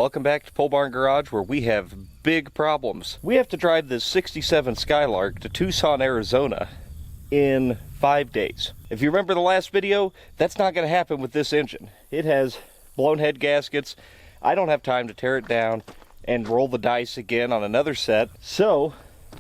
Welcome back to Pole Barn Garage, where we have big problems. We have to drive this 67 Skylark to Tucson, Arizona in 5 days. If you remember the last video, that's not going to happen with this engine. It has blown head gaskets. I don't have time to tear it down and roll the dice again on another set, so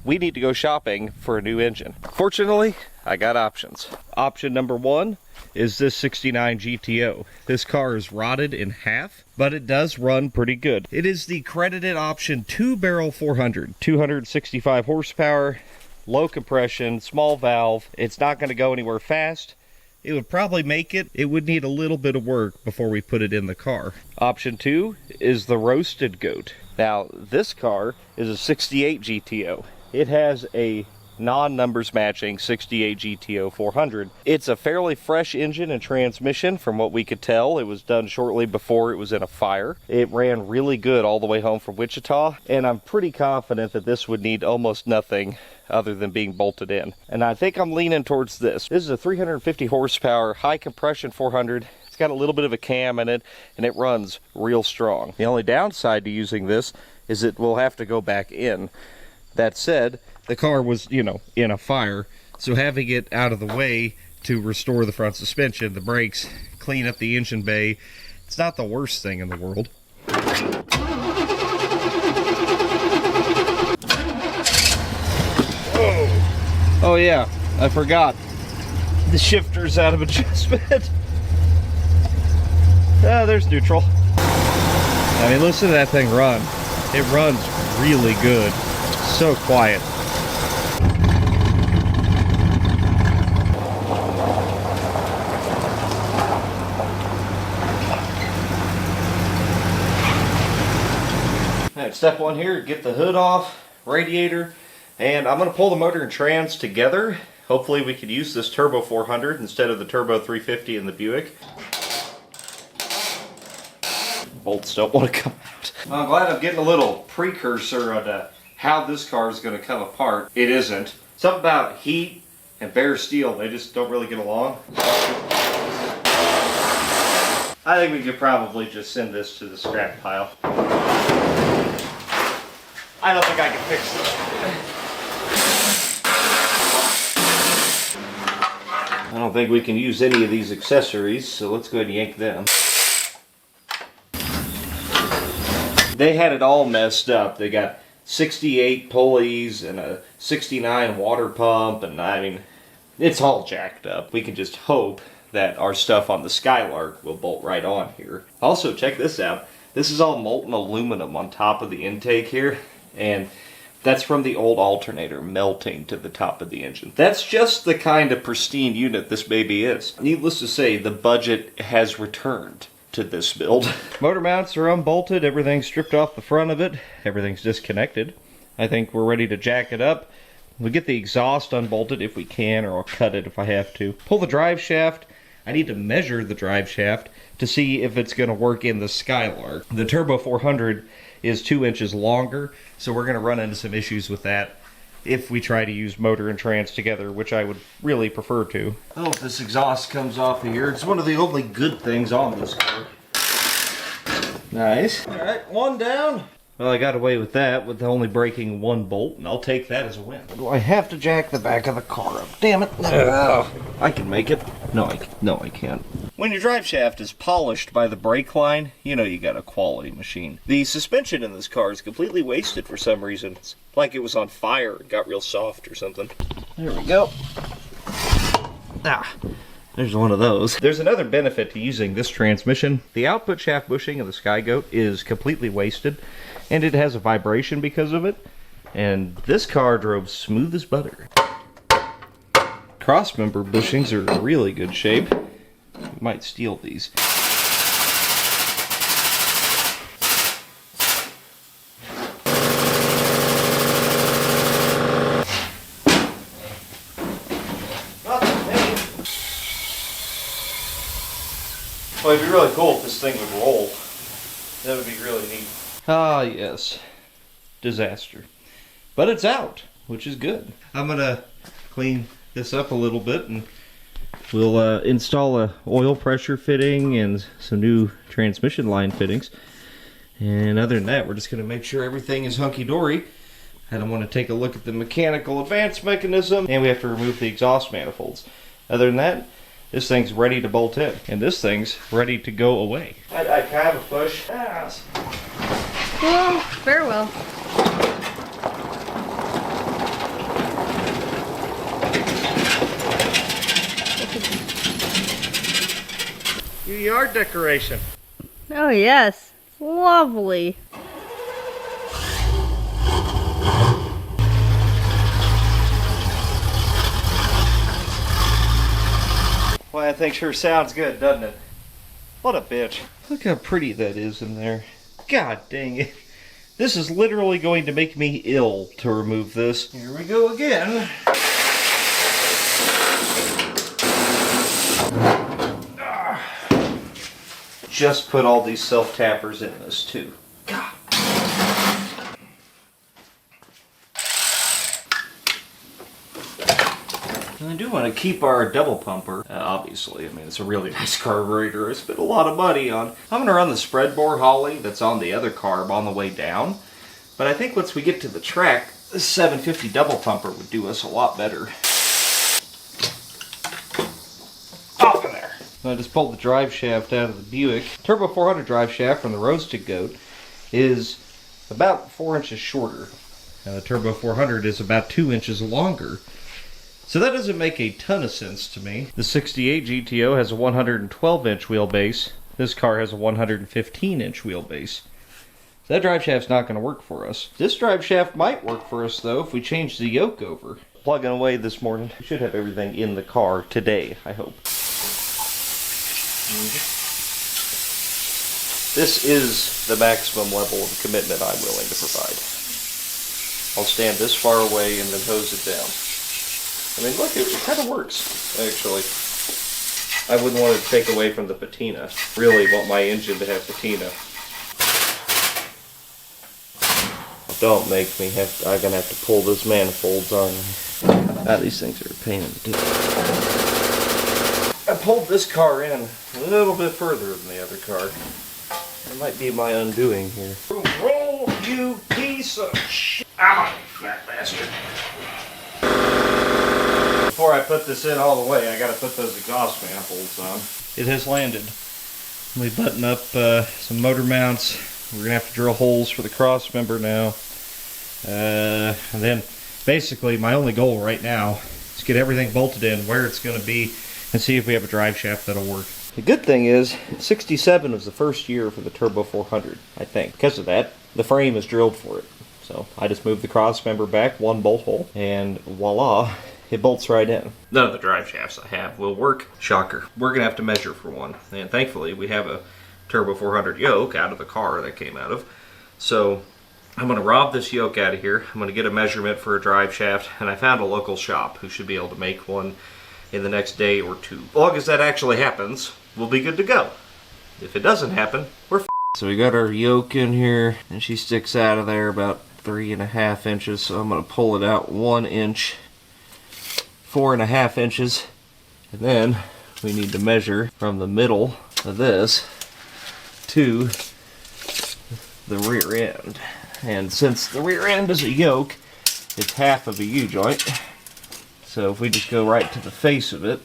we need to go shopping for a new engine. Fortunately, I got options. Option number one is this 69 GTO. This car is rotted in half, but it does run pretty good. It is the credited option 2-barrel 400, 265 horsepower, low compression, small valve. It's not going to go anywhere fast. It would probably make it. It would need a little bit of work before we put it in the car. Option two is the roasted goat. Now, this car is a 68 GTO. It has a non-numbers matching 68 GTO 400. It's a fairly fresh engine and transmission from what we could tell. It was done shortly before it was in a fire. It ran really good all the way home from Wichita, and I'm pretty confident that this would need almost nothing other than being bolted in. And I think I'm leaning towards this. This is a 350 horsepower, high compression 400. It's got a little bit of a cam in it, and it runs real strong. The only downside to using this is it will have to go back in. That said, the car was, in a fire, so having it out of the way to restore the front suspension, the brakes, clean up the engine bay, it's not the worst thing in the world. Oh yeah, I forgot. The shifter's out of adjustment. There's neutral. I mean, listen to that thing run. It runs really good. So quiet. Alright, step one here, get the hood off, radiator, and I'm going to pull the motor and trans together. Hopefully we could use this Turbo 400 instead of the Turbo 350 in the Buick. Bolts don't want to come out. Well, I'm glad I'm getting a little precursor on how this car is going to come apart. It isn't. Something about heat and bare steel, they just don't really get along. I think we could probably just send this to the scrap pile. I don't think I can fix this. I don't think we can use any of these accessories, so let's go ahead and yank them. They had it all messed up. They got 68 pulleys and a 69 water pump, and I mean, it's all jacked up. We can just hope that our stuff on the Skylark will bolt right on here. Also, check this out. This is all molten aluminum on top of the intake here, and that's from the old alternator melting to the top of the engine. That's just the kind of pristine unit this baby is. Needless to say, the budget has returned to this build. Motor mounts are unbolted, everything's stripped off the front of it, everything's disconnected. I think we're ready to jack it up. We'll get the exhaust unbolted if we can, or I'll cut it if I have to. Pull the drive shaft. I need to measure the drive shaft to see if it's going to work in the Skylark. The Turbo 400 is 2 inches longer, so we're going to run into some issues with that if we try to use motor and trans together, which I would really prefer to. Oh, if this exhaust comes off of here, it's one of the only good things on this car. Nice. Alright, one down. Well, I got away with that with only breaking one bolt, and I'll take that as a win. Do I have to jack the back of the car up? Damn it. I can make it. No, I can't. When your drive shaft is polished by the brake line, you know you got a quality machine. The suspension in this car is completely wasted for some reason. It's like it was on fire and got real soft or something. There we go. There's one of those. There's another benefit to using this transmission. The output shaft bushing of the Sky Goat is completely wasted, and it has a vibration because of it. And this car drove smooth as butter. Cross member bushings are in really good shape. You might steal these. Well, it'd be really cool if this thing would roll. That would be really neat. Ah, yes. Disaster. But it's out, which is good. I'm gonna clean this up a little bit, and we'll install a oil pressure fitting and some new transmission line fittings, And other than that, we're just going to make sure everything is hunky-dory. And I want to take a look at the mechanical advance mechanism, and we have to remove the exhaust manifolds. Other than that, this thing's ready to bolt in, and this thing's ready to go away. I can have a push. Well, very well. Your yard decoration. Oh yes, lovely. Well, that thing sure sounds good, doesn't it? What a bitch. Look how pretty that is in there. God dang it. This is literally going to make me ill to remove this. Here we go again. Just put all these self-tappers in this too. God. I do want to keep our double pumper, obviously. I mean, it's a really nice carburetor. I spent a lot of money on. I'm going to run the spread bore Holly that's on the other carb on the way down. But I think once we get to the track, this 750 double pumper would do us a lot better. Off in there. I just pulled the drive shaft out of the Buick. Turbo 400 drive shaft from the Roasted Goat is about 4 inches shorter. Now the Turbo 400 is about 2 inches longer. So that doesn't make a ton of sense to me. The 68 GTO has a 112-inch wheelbase. This car has a 115-inch wheelbase. So that drive shaft's not going to work for us. This drive shaft might work for us, though, if we change the yoke over. Plugging away this morning. We should have everything in the car today, I hope. This is the maximum level of commitment I'm willing to provide. I'll stand this far away and then hose it down. I mean, look, it kind of works, actually. I wouldn't want to take away from the patina. Really want my engine to have patina. Don't make me have I'm going to have to pull those manifolds, aren't I? These things are a pain in the dick. I pulled this car in a little bit further than the other car. It might be my undoing here. Roll, you piece of shit! Ow, fat bastard. Before I put this in all the way, I gotta put those exhaust manifolds on. It has landed. We button up some motor mounts. We're gonna have to drill holes for the cross member now. And then basically my only goal right now is get everything bolted in where it's gonna be and see if we have a drive shaft that'll work. The good thing is, 67 was the first year for the Turbo 400, I think. Because of that, the frame is drilled for it. So I just moved the cross member back, one bolt hole, and voila. It bolts right in. None of the drive shafts I have will work. Shocker. We're going to have to measure for one. And thankfully, we have a Turbo 400 yoke out of the car that came out of. So I'm going to rob this yoke out of here. I'm going to get a measurement for a drive shaft. And I found a local shop who should be able to make one in the next day or two. As long as that actually happens, we'll be good to go. If it doesn't happen, we're f***ed. So we got our yoke in here. And she sticks out of there about 3.5 inches. So I'm going to pull it out 1 inch. 4.5 inches, and then we need to measure from the middle of this to the rear end. And since the rear end is a yoke, it's half of a U-joint. So if we just go right to the face of it,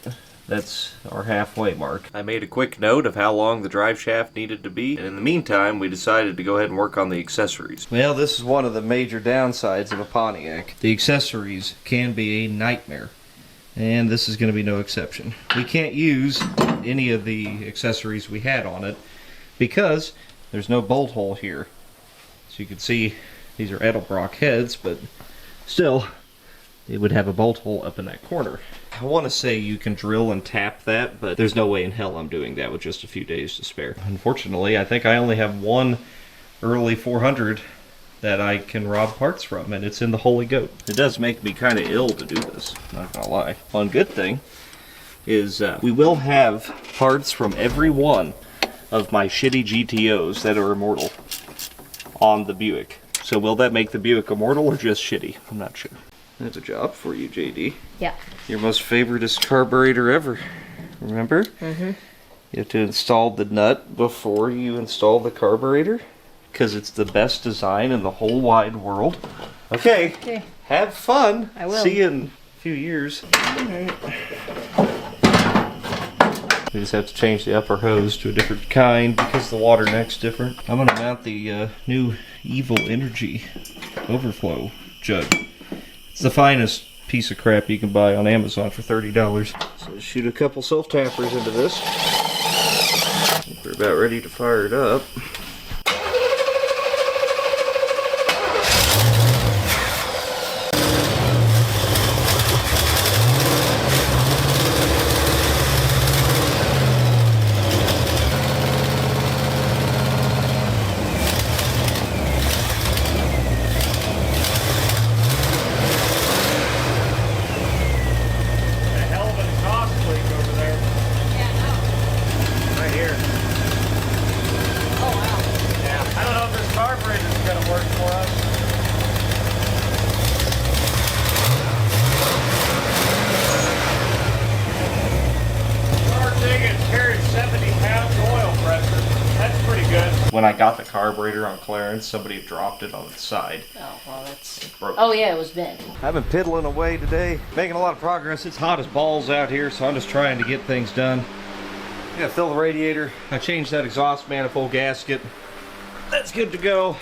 that's our halfway mark. I made a quick note of how long the drive shaft needed to be, and in the meantime we decided to go ahead and work on the accessories. Well, this is one of the major downsides of a Pontiac. The accessories can be a nightmare. And this is going to be no exception. We can't use any of the accessories we had on it because there's no bolt hole here. So you can see these are Edelbrock heads, but still it would have a bolt hole up in that corner. I want to say you can drill and tap that, but there's no way in hell I'm doing that with just a few days to spare. Unfortunately, I think I only have one early 400 that I can rob parts from, and it's in the Holy Goat. It does make me kind of ill to do this, not gonna lie. One good thing is we will have parts from every one of my shitty GTOs that are immortal on the Buick. So will that make the Buick immortal or just shitty? I'm not sure. That's a job for you, JD. Yeah. Your most favoriteest carburetor ever, remember? Mm-hmm. You have to install the nut before you install the carburetor. because it's the best design in the whole wide world. Okay. Have fun. I will. See you in a few years. We just have to change the upper hose to a different kind because the water neck's different. I'm going to mount the new Evil Energy overflow jug. It's the finest piece of crap you can buy on Amazon for $30. So shoot a couple self-tappers into this. We're about ready to fire it up. When I got the carburetor on clearance, somebody had dropped it on its side. Oh, well, that's... Broken. Oh, yeah, it was bent. I've been piddling away today, making a lot of progress. It's hot as balls out here, so I'm just trying to get things done. I gotta fill the radiator. I changed that exhaust manifold gasket. That's good to go.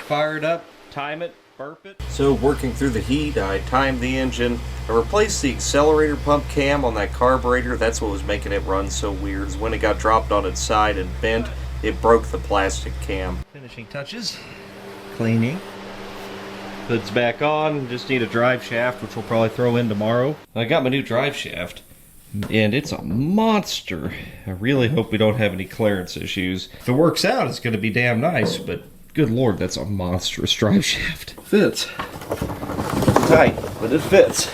Fire it up, time it, burp it. So working through the heat, I timed the engine. I replaced the accelerator pump cam on that carburetor. That's what was making it run so weird. Is when it got dropped on its side and bent, it broke the plastic cam. Finishing touches. Cleaning. Hood's back on. Just need a drive shaft, which we'll probably throw in tomorrow. I got my new drive shaft, and it's a monster. I really hope we don't have any clearance issues. If it works out, it's going to be damn nice, but good lord, that's a monstrous drive shaft. Fits. Tight, but it fits.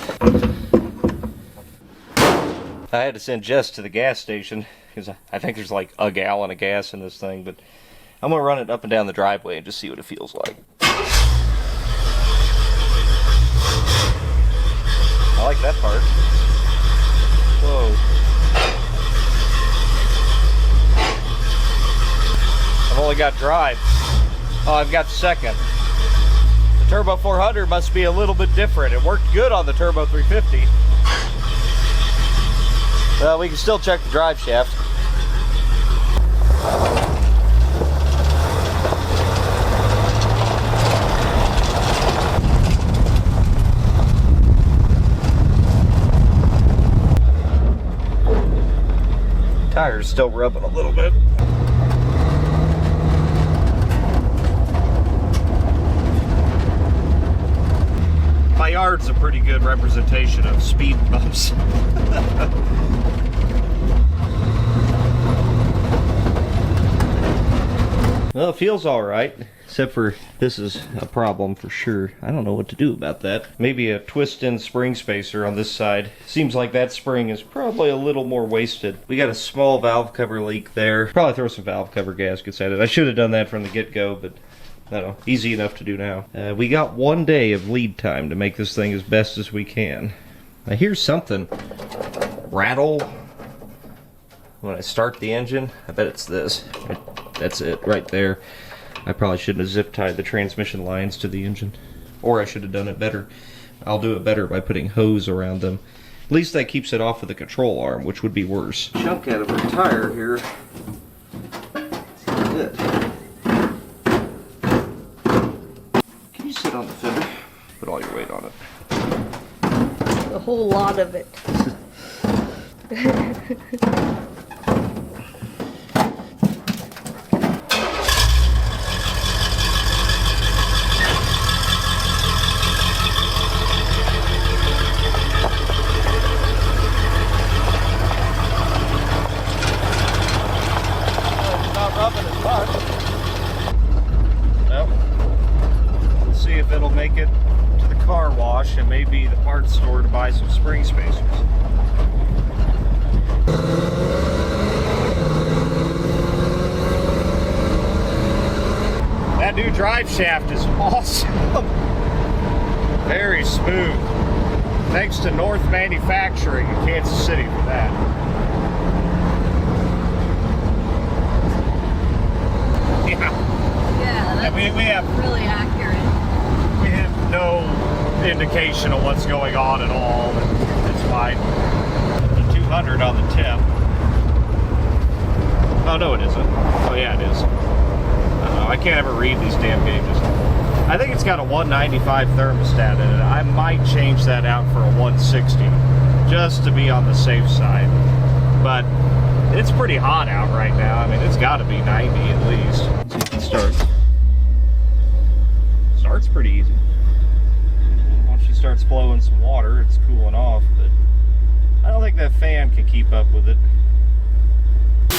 I had to send Jess to the gas station because I think there's like a gallon of gas in this thing, but I'm gonna run it up and down the driveway and just see what it feels like. I like that part. Whoa. I've only got drive. Oh, I've got second. The Turbo 400 must be a little bit different. It worked good on the Turbo 350. Well, we can still check the drive shaft. Tire's still rubbing a little bit. My yard's a pretty good representation of speed bumps. Well, it feels alright, except for this is a problem for sure. I don't know what to do about that. Maybe a twist-in spring spacer on this side. Seems like that spring is probably a little more wasted. We got a small valve cover leak there. Probably throw some valve cover gaskets at it. I should have done that from the get-go, but I don't know, easy enough to do now. We got 1 day of lead time to make this thing as best as we can. I hear something rattle when I start the engine. I bet it's this. That's it right there. I probably shouldn't have zip tied the transmission lines to the engine. Or I should have done it better. I'll do it better by putting hose around them. At least that keeps it off of the control arm, which would be worse. Chunk out of our tire here. That's it. Can you sit on the fender? Put all your weight on it. A whole lot of it. It'll make it to the car wash and maybe the parts store to buy some spring spacers. That new drive shaft is awesome. Very smooth. Thanks to North Manufacturing in Kansas City for that. Yeah, that's we have really accurate. we have no indication of what's going on at all. It's fine. The 200 on the tip. Oh no, it isn't. Oh yeah, it is. I can't ever read these damn gauges. I think it's got a 195 thermostat in it. I might change that out for a 160 just to be on the safe side. But it's pretty hot out right now. I mean, it's got to be 90 at least. Let's see if it starts. Starts pretty easy. Once she starts blowing some water, it's cooling off, but I don't think that fan can keep up with it.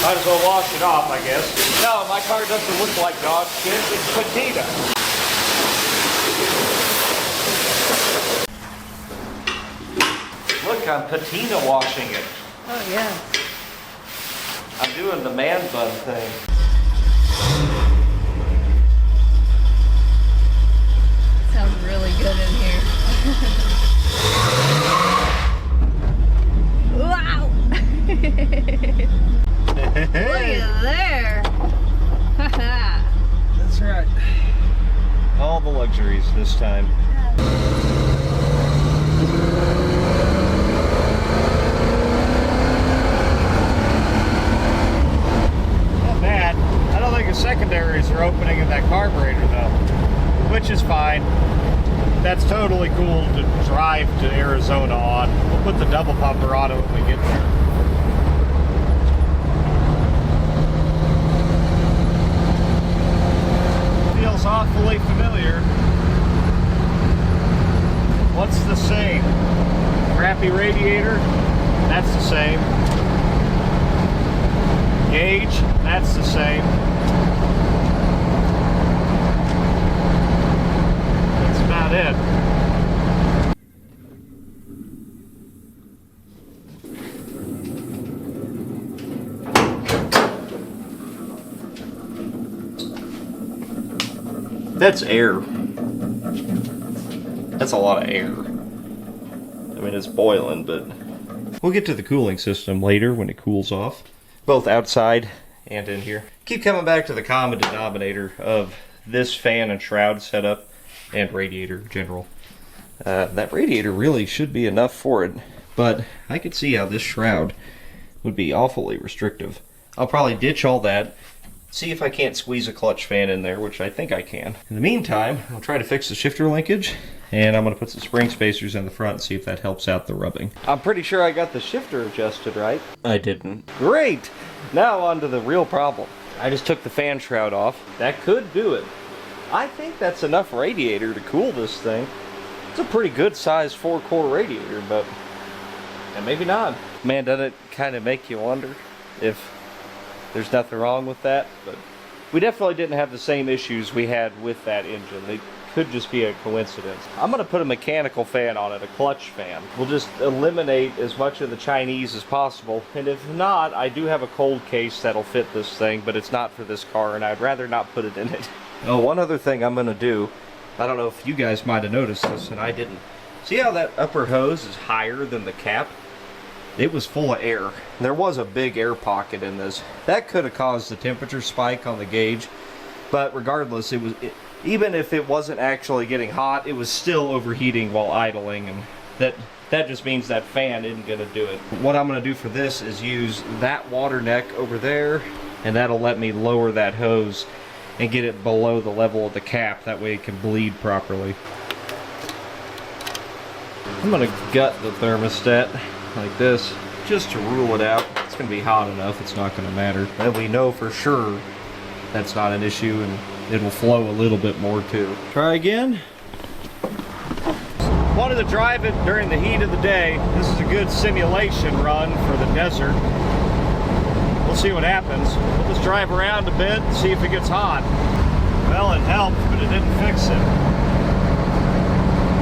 Might as well wash it off, I guess. No, my car doesn't look like dog shit. It's patina. Look, I'm patina washing it. Oh yeah. I'm doing the man bun thing. Sounds really good in here. Wow! Look at there. That's right. All the luxuries this time. Not bad. I don't think the secondaries are opening in that carburetor though, which is fine. That's totally cool to drive to Arizona on. We'll put the double pumper on it when we get there. Feels awfully familiar. What's the same? Crappy radiator? That's the same. Gauge? That's the same. That's about it. That's air. That's a lot of air. I mean, it's boiling, but we'll get to the cooling system later when it cools off, both outside and in here. Keep coming back to the common denominator of this fan and shroud setup and radiator in general. That radiator really should be enough for it, but I could see how this shroud would be awfully restrictive. I'll probably ditch all that, see if I can't squeeze a clutch fan in there, which I think I can. In the meantime, I'll try to fix the shifter linkage, and I'm going to put some spring spacers in the front and see if that helps out the rubbing. I'm pretty sure I got the shifter adjusted right. I didn't. Great! Now on to the real problem. I just took the fan shroud off. That could do it. I think that's enough radiator to cool this thing. It's a pretty good size 4-core radiator, but and maybe not. Man, doesn't it kind of make you wonder if there's nothing wrong with that? But we definitely didn't have the same issues we had with that engine. They could just be a coincidence. I'm going to put a mechanical fan on it, a clutch fan. We'll just eliminate as much of the Chinese as possible. And if not, I do have a cold case that'll fit this thing, but it's not for this car, and I'd rather not put it in it. Oh, one other thing I'm going to do, I don't know if you guys might have noticed this, and I didn't. See how that upper hose is higher than the cap? It was full of air. There was a big air pocket in this. That could have caused the temperature spike on the gauge, but regardless, even if it wasn't actually getting hot, it was still overheating while idling, and that just means that fan isn't going to do it. What I'm going to do for this is use that water neck over there, and that'll let me lower that hose and get it below the level of the cap. That way it can bleed properly. I'm going to gut the thermostat like this just to rule it out. It's going to be hot enough, it's not going to matter. And we know for sure that's not an issue, and it will flow a little bit more too. Try again. Wanted to drive it during the heat of the day. This is a good simulation run for the desert. We'll see what happens. We'll just drive around a bit and see if it gets hot. Well, it helped, but it didn't fix it.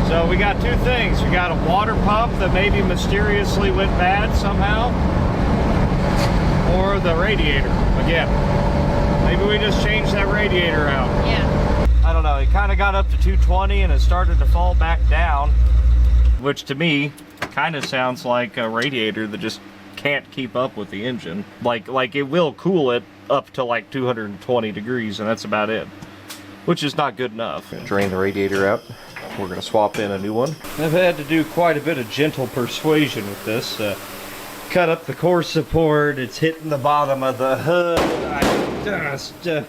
So we got two things. We got a water pump that maybe mysteriously went bad somehow, or the radiator again. Maybe we just changed that radiator out. Yeah. I don't know, it kind of got up to 220 and it started to fall back down, which to me kind of sounds like a radiator that just can't keep up with the engine. Like it will cool it up to like 220 degrees, and that's about it, which is not good enough. Drain the radiator out. We're gonna swap in a new one. I've had to do quite a bit of gentle persuasion with this. Cut up the core support. It's hitting the bottom of the hood. I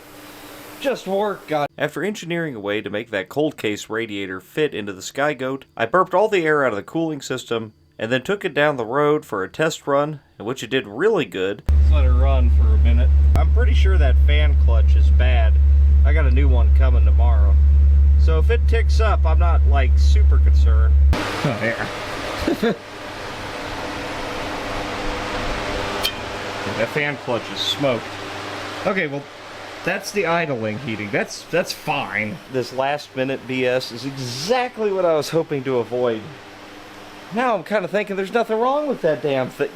just work, God. After engineering a way to make that cold case radiator fit into the Sky Goat, I burped all the air out of the cooling system and then took it down the road for a test run, in which it did really good. Let's let it run for a minute. I'm pretty sure that fan clutch is bad. I got a new one coming tomorrow. So if it ticks up, I'm not like super concerned. Oh yeah. That fan clutch is smoked. Okay, well, that's the idling heating. That's fine. This last minute BS is exactly what I was hoping to avoid. Now I'm kind of thinking there's nothing wrong with that damn thing.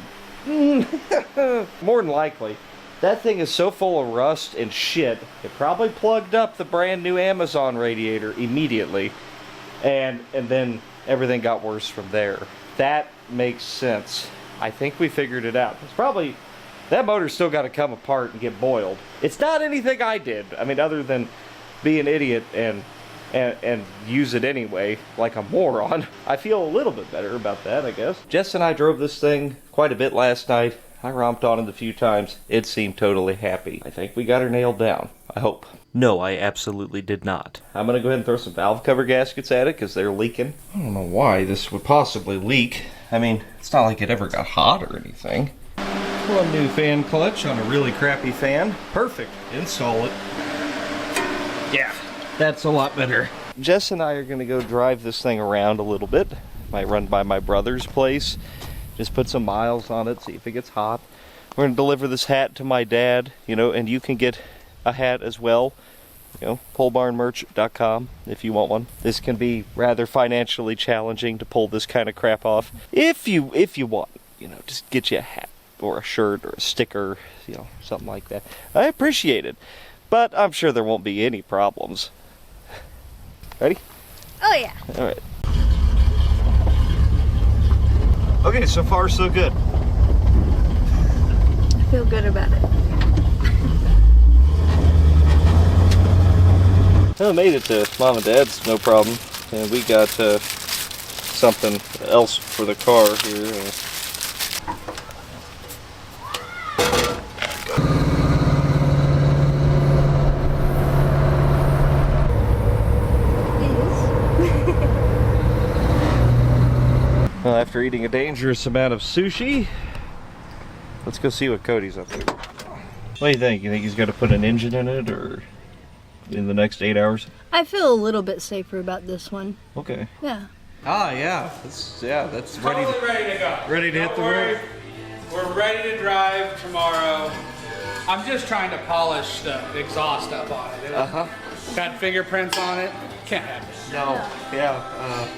More than likely, that thing is so full of rust and shit, it probably plugged up the brand new Amazon radiator immediately, and then everything got worse from there. That makes sense. I think we figured it out. It's probably, that motor's still got to come apart and get boiled. It's not anything I did. I mean, other than be an idiot and use it anyway, like a moron. I feel a little bit better about that, I guess. Jess and I drove this thing quite a bit last night. I romped on it a few times. It seemed totally happy. I think we got her nailed down. I hope. No, I absolutely did not. I'm gonna go ahead and throw some valve cover gaskets at it because they're leaking. I don't know why this would possibly leak. I mean, it's not like it ever got hot or anything. One new fan clutch on a really crappy fan. Perfect. Install it. Yeah. That's a lot better. Jess and I are going to go drive this thing around a little bit. Might run by my brother's place. Just put some miles on it, see if it gets hot. We're going to deliver this hat to my dad, you know, and you can get a hat as well. You know, polebarnmerch.com if you want one. This can be rather financially challenging to pull this kind of crap off. If you want, you know, just get you a hat or a shirt or a sticker, you know, something like that. I appreciate it, but I'm sure there won't be any problems. Ready? Oh yeah. All right. Okay, so far so good. I feel good about it. Well, I made it to Mom and Dad's, no problem. And we got something else for the car here. Well, after eating a dangerous amount of sushi, let's go see what Cody's up to. What do you think? You think he's going to put an engine in it, or in the next 8 hours? I feel a little bit safer about this one. Okay. Yeah. Ah, yeah. That's ready to go. Ready to hit the road. We're ready to drive tomorrow. I'm just trying to polish the exhaust up on it. Got fingerprints on it. Can't have it. No. Yeah.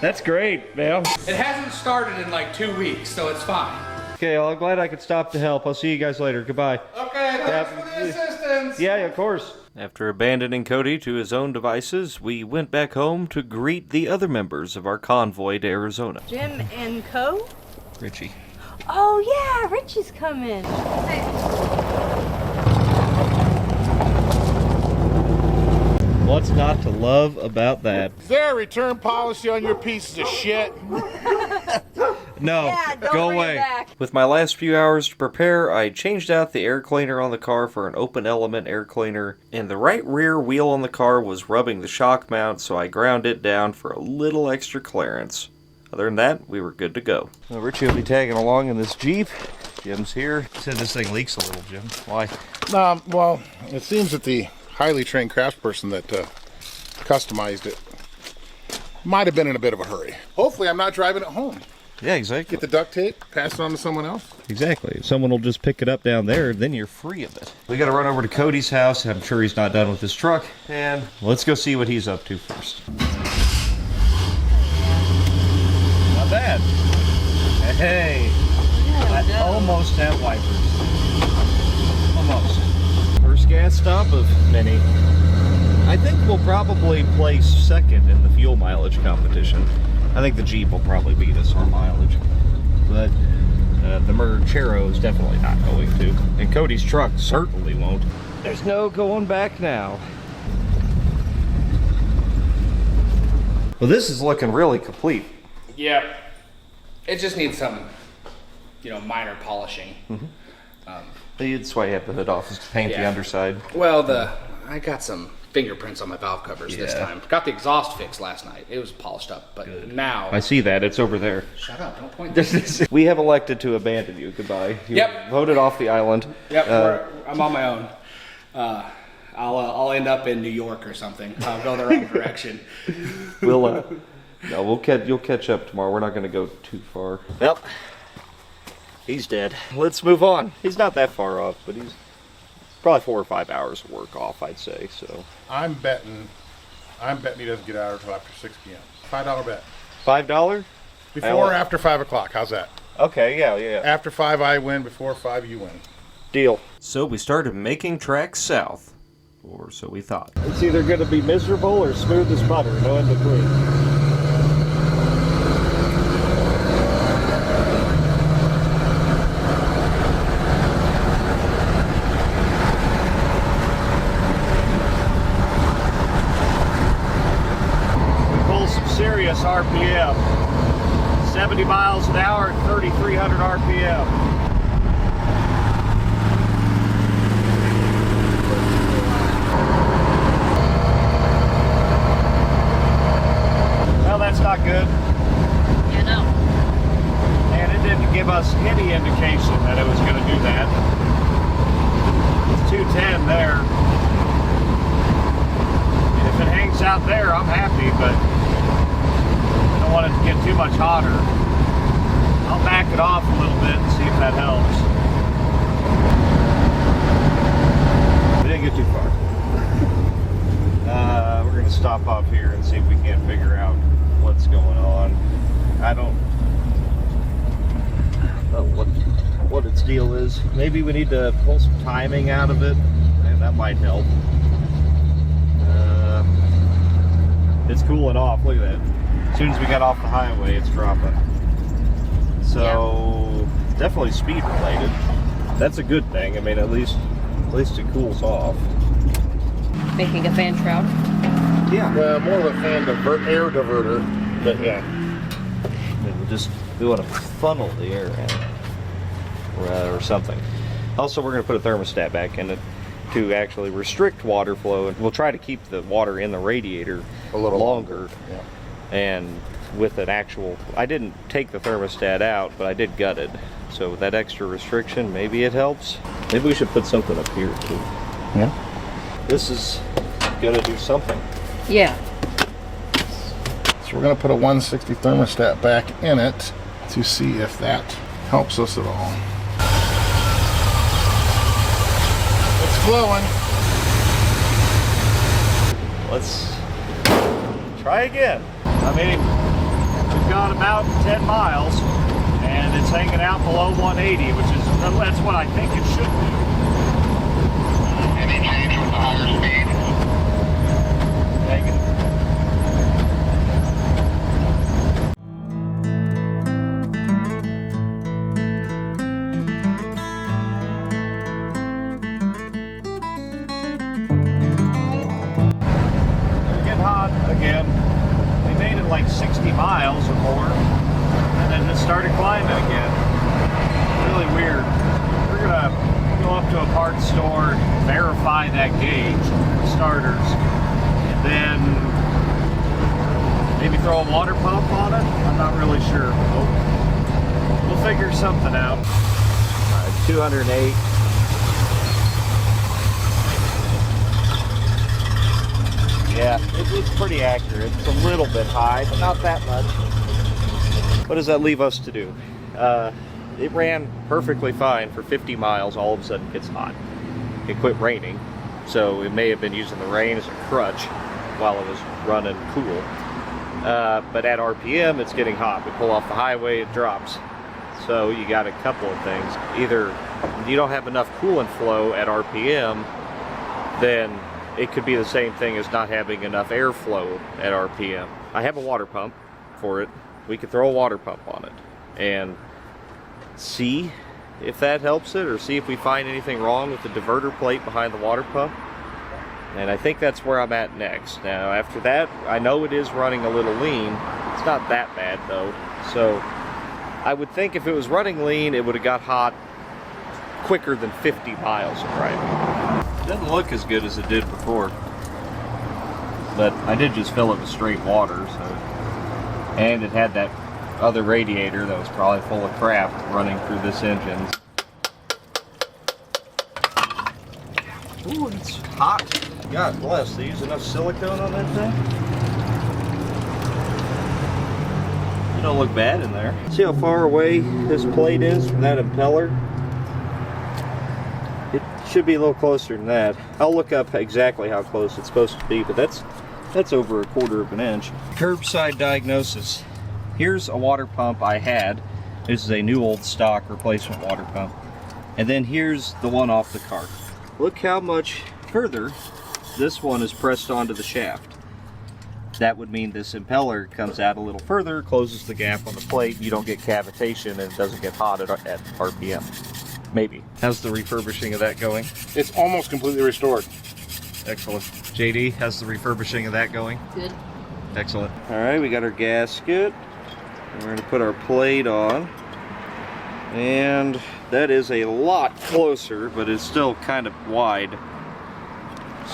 That's great, man. It hasn't started in like 2 weeks, so it's fine. Okay, well, I'm glad I could stop to help. I'll see you guys later. Goodbye. Okay, thanks for the assistance. Yeah, of course. After abandoning Cody to his own devices, we went back home to greet the other members of our convoy to Arizona. Jim and Co? Richie. Oh yeah, Richie's coming. Hey. What's not to love about that? Is there a return policy on your pieces of shit? No, Yeah, don't go bring it away. back. With my last few hours to prepare, I changed out the air cleaner on the car for an open element air cleaner, and the right rear wheel on the car was rubbing the shock mount, so I ground it down for a little extra clearance. Other than that, we were good to go. Well, Richie will be tagging along in this Jeep. Jim's here. Said this thing leaks a little, Jim. Why? Well, it seems that the highly trained craftsperson that customized it might have been in a bit of a hurry. Hopefully I'm not driving it home. Yeah, exactly. Get the duct tape, pass it on to someone else. Exactly. If someone will just pick it up down there, then you're free of it. We gotta run over to Cody's house. I'm sure he's not done with his truck. And let's go see what he's up to first. Not bad. Hey, I almost have wipers. Almost. First gas stop of many. I think we'll probably place second in the fuel mileage competition. I think the Jeep will probably beat us on mileage, but The Merchero is definitely not going to. And Cody's truck certainly won't. There's no going back now. Well, this is looking really complete. Yeah. It just needs some, minor polishing. That's why you have the hood off, is to paint the underside. Well, I got some fingerprints on my valve covers this Yeah. time. Got the exhaust fixed last night. It was polished up, but now... I see that. It's over there. Shut up, don't point this. We have elected to abandon you. Goodbye. You Yep. voted off the island. Yep, I'm on my own. I'll end up in New York or something. I'll go the wrong direction. You'll catch up tomorrow. We're not going to go too far. Well, he's dead. Let's move on. He's not that far off, but he's probably 4 or 5 hours of work off, I'd say. So I'm betting he doesn't get out until after 6 p.m. $5 bet. $5? Before or after 5 o'clock? How's that? Okay, yeah. After 5 I win, before 5 you win. Deal. So we started making tracks south, or so we thought. It's either going to be miserable or smooth as butter, no in between. We pull some serious RPM. 70 miles an hour at 3,300 RPM. Well, that's not good. Yeah, no. And it didn't give us any indication that it was going to do that. It's 210 there. And if it hangs out there, I'm happy, but I don't want it to get too much hotter. I'll back it off a little bit and see if that helps. We didn't get too far. We're going to stop off here and see if we can't figure out what's going on. I don't know what its deal is. Maybe we need to pull some timing out of it, and that might help. It's cooling off. Look at that. As soon as we got off the highway, it's dropping. So definitely speed related. That's a good thing. I mean, at least it cools off. Making a fan shroud. Yeah. Well, more of a fan air diverter, but yeah. We want to funnel the air in or something. Also, we're going to put a thermostat back in it to actually restrict water flow, and we'll try to keep the water in the radiator A little longer. Yeah. And with an actual, I didn't take the thermostat out, but I did gut it. So with that extra restriction, maybe it helps. Maybe we should put something up here too. Yeah. This is going to do something. Yeah. So we're going to put a 160 thermostat back in it to see if that helps us at all. It's flowing. Let's try again. I mean, we've gone about 10 miles and it's hanging out below 180, which is, that's what I think it should do. Any change with the higher speed? Negative. We're getting hot again. We made it like 60 miles or more, and then it started climbing again. Really weird. We're gonna go up to a parts store, verify that gauge, starters, and then maybe throw a water pump on it. I'm not really sure. We'll figure something out. All right, 208. Yeah, it's pretty accurate. It's a little bit high, but not that much. What does that leave us to do? It ran perfectly fine for 50 miles. All of a sudden, it gets hot. It quit raining, so it may have been using the rain as a crutch while it was running cool. But at RPM, it's getting hot. We pull off the highway, it drops. So you got a couple of things. Either you don't have enough coolant flow at RPM, then it could be the same thing as not having enough airflow at RPM. I have a water pump for it. We could throw a water pump on it and see if that helps it, or see if we find anything wrong with the diverter plate behind the water pump. And I think that's where I'm at next. Now after that, I know it is running a little lean. It's not that bad though. So I would think if it was running lean, it would have got hot quicker than 50 miles of driving. It doesn't look as good as it did before. But I did just fill it with straight water, so. And it had that other radiator that was probably full of crap running through this engine. Ooh, it's hot. God bless, they use enough silicone on that thing? You don't look bad in there. See how far away this plate is from that impeller? It should be a little closer than that. I'll look up exactly how close it's supposed to be, but that's over 1/4 of an inch. Curbside diagnosis. Here's a water pump I had. This is a new old stock replacement water pump. And then here's the one off the cart. Look how much further this one is pressed onto the shaft. That would mean this impeller comes out a little further, closes the gap on the plate, you don't get cavitation, and it doesn't get hot at RPM. Maybe. How's the refurbishing of that going? It's almost completely restored. Excellent. JD, how's the refurbishing of that going? Good. Excellent. Alright, we got our gasket. We're going to put our plate on. And that is a lot closer, but it's still kind of wide.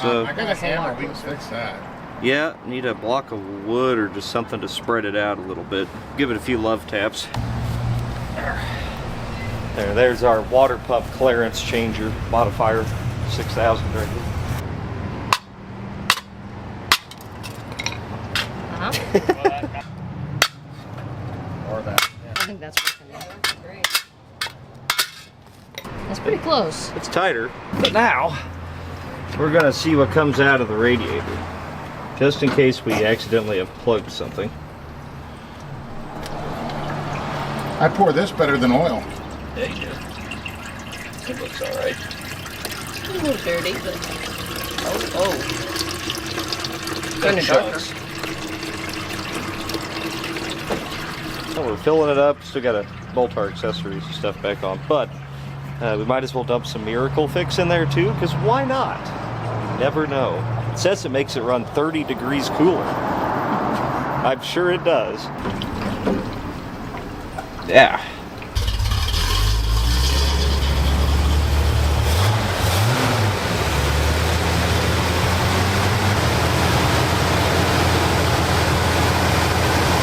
So I got a hammer, we can fix that. yeah, need a block of wood or just something to spread it out a little bit. Give it a few love taps. There's our water pump clearance changer modifier, 6,000 right here. Or that. Yeah. I think that's working now. Great. That's pretty close. It's tighter, but now we're gonna see what comes out of the radiator, just in case we accidentally have plugged something. I pour this better than oil. There you go. It looks all right. A little dirty, but Oh. kind of darker. Chunks. Well, we're filling it up. Still got to bolt our accessories and stuff back on, but we might as well dump some Miracle Fix in there too, because why not? You never know. It says it makes it run 30 degrees cooler. I'm sure it does. Yeah.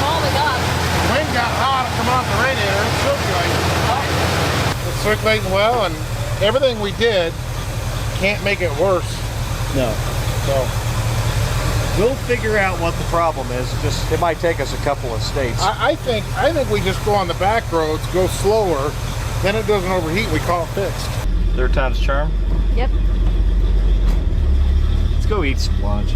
Oh my God. Wind got hot coming off the radiator. It's circulating well, and everything we did can't make it worse. No. So We'll figure out what the problem is. It might take us a couple of states. I think we just go on the back roads, go slower, then it doesn't overheat. We call it fixed. Third time's charm. Yep. Let's go eat some lunch.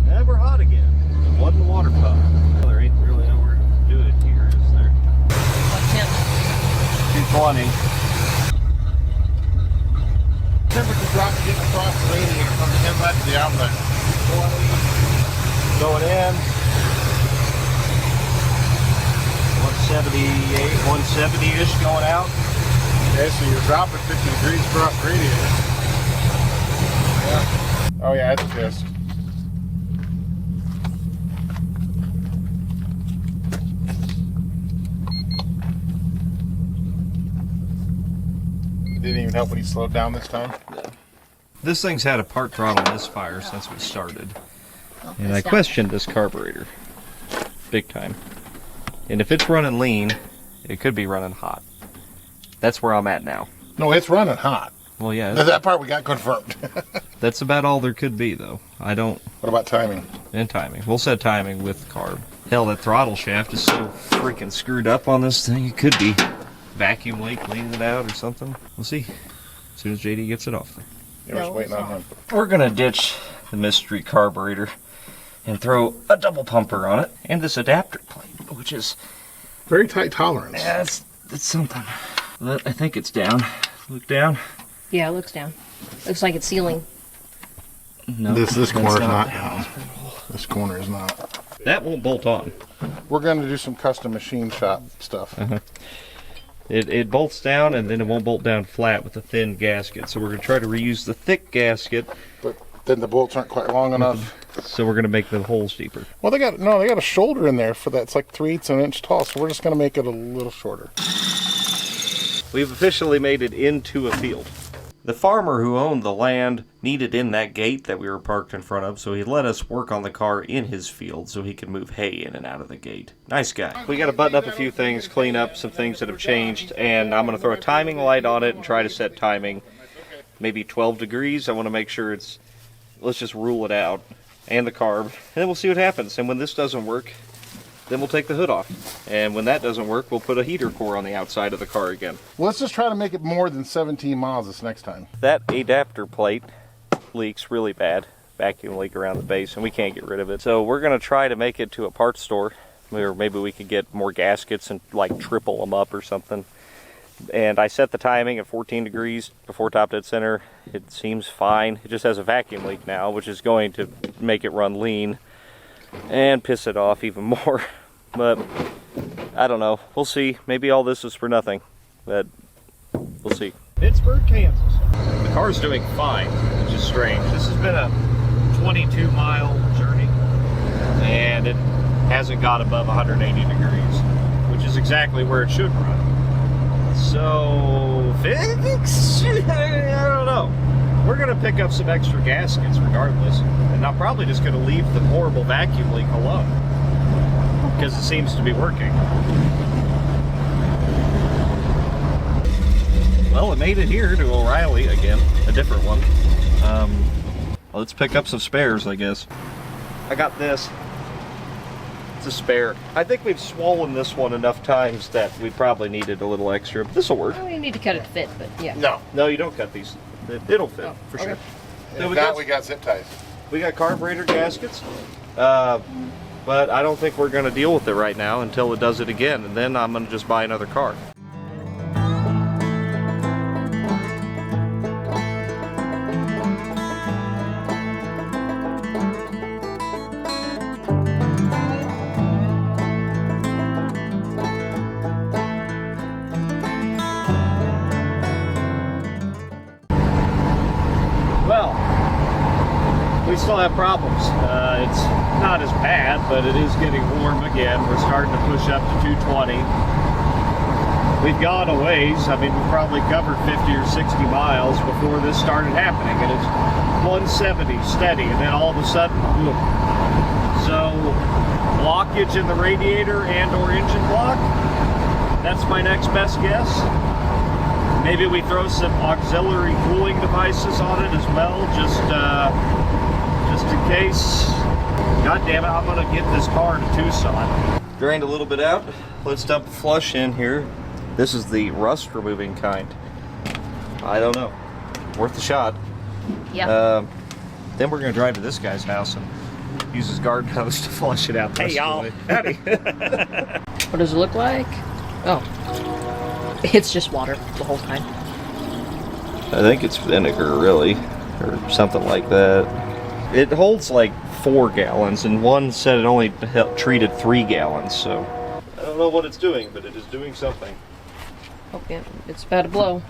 And we're hot again. It wasn't the water pump. Well, there ain't really nowhere to do it here, is there? What temp? 220. Temperature drop to get across the radiator from the inlet to the outlet. Going in. 178, 170-ish going out. Okay, so you're dropping 50 degrees across the radiator. Yeah. Oh yeah, it's pissed. It didn't even help when he slowed down this time. This thing's had a part throttle misfire since we started. And I questioned this carburetor. Big time. And if it's running lean, it could be running hot. That's where I'm at now. No, it's running hot. Well, yeah. That part we got confirmed. That's about all there could be, though. I don't... What about timing? And timing. We'll set timing with carb. Hell, that throttle shaft is so freaking screwed up on this thing. It could be vacuum leak, cleaning it out or something. We'll see. As soon as JD gets it off. You're just waiting on him. We're going to ditch the mystery carburetor and throw a double pumper on it and this adapter plate, which is... Very tight tolerance. Yeah, it's something. But I think it's down. Look down. Yeah, it looks down. Looks like it's sealing. No, this corner's not down. This corner is not. That won't bolt on. We're going to do some custom machine shop stuff. It bolts down, and then it won't bolt down flat with a thin gasket. So we're going to try to reuse the thick gasket. But then the bolts aren't quite long enough. So we're going to make the holes deeper. Well, they got a shoulder in there for that. It's like 3/8 of an inch tall. So we're just going to make it a little shorter. We've officially made it into a field. The farmer who owned the land needed in that gate that we were parked in front of, so he let us work on the car in his field so he could move hay in and out of the gate. Nice guy. We got to button up a few things, clean up some things that have changed, and I'm going to throw a timing light on it and try to set timing. Maybe 12 degrees. I want to make sure it's, let's just rule it out, and the carb, and then we'll see what happens. And when this doesn't work, then we'll take the hood off. And when that doesn't work, we'll put a heater core on the outside of the car again. Well, let's just try to make it more than 17 miles this next time. That adapter plate leaks really bad. Vacuum leak around the base, and we can't get rid of it. So we're going to try to make it to a parts store, or maybe we could get more gaskets and like triple them up or something. And I set the timing at 14 degrees before top dead center. It seems fine. It just has a vacuum leak now, which is going to make it run lean and piss it off even more. But I don't know. We'll see. Maybe all this is for nothing. But we'll see. Pittsburgh, Kansas. The car's doing fine, which is strange. This has been a 22-mile journey, and it hasn't got above 180 degrees, which is exactly where it should run. So, I don't know. We're going to pick up some extra gaskets regardless, and I'm probably just going to leave the horrible vacuum leak alone, because it seems to be working. Well, it made it here to O'Reilly again, a different one. Let's pick up some spares, I guess. I got this. It's a spare. I think we've swollen this one enough times that we probably needed a little extra. This will work. Oh, you need to cut it to fit, but yeah. No, you don't cut these. It'll fit, for sure. And we got zip ties. We got carburetor gaskets, but I don't think we're going to deal with it right now until it does it again, and then I'm going to just buy another car. Well, we still have problems. It's not as bad, but it is getting warm again. We're starting to push up to 220. We've gone a ways. I mean, we've probably covered 50 or 60 miles before this started happening, and it's 170 steady, and then all of a sudden, boom. So, blockage in the radiator and or engine block. That's my next best guess. Maybe we throw some auxiliary cooling devices on it as well, just in case. God damn it, I'm gonna get this car to Tucson. Drained a little bit out. Let's dump a flush in here. This is the rust removing kind. I don't know. Worth a shot. Yeah. Then we're gonna drive to this guy's house and use his garden hose to flush it out. Hey y'all. Howdy. What does it look like? Oh. It's just water the whole time. I think it's vinegar, really, or something like that. It holds like 4 gallons, and one said it only treated 3 gallons, so I don't know what it's doing, but it is doing something. Oh, yeah, it's about to blow.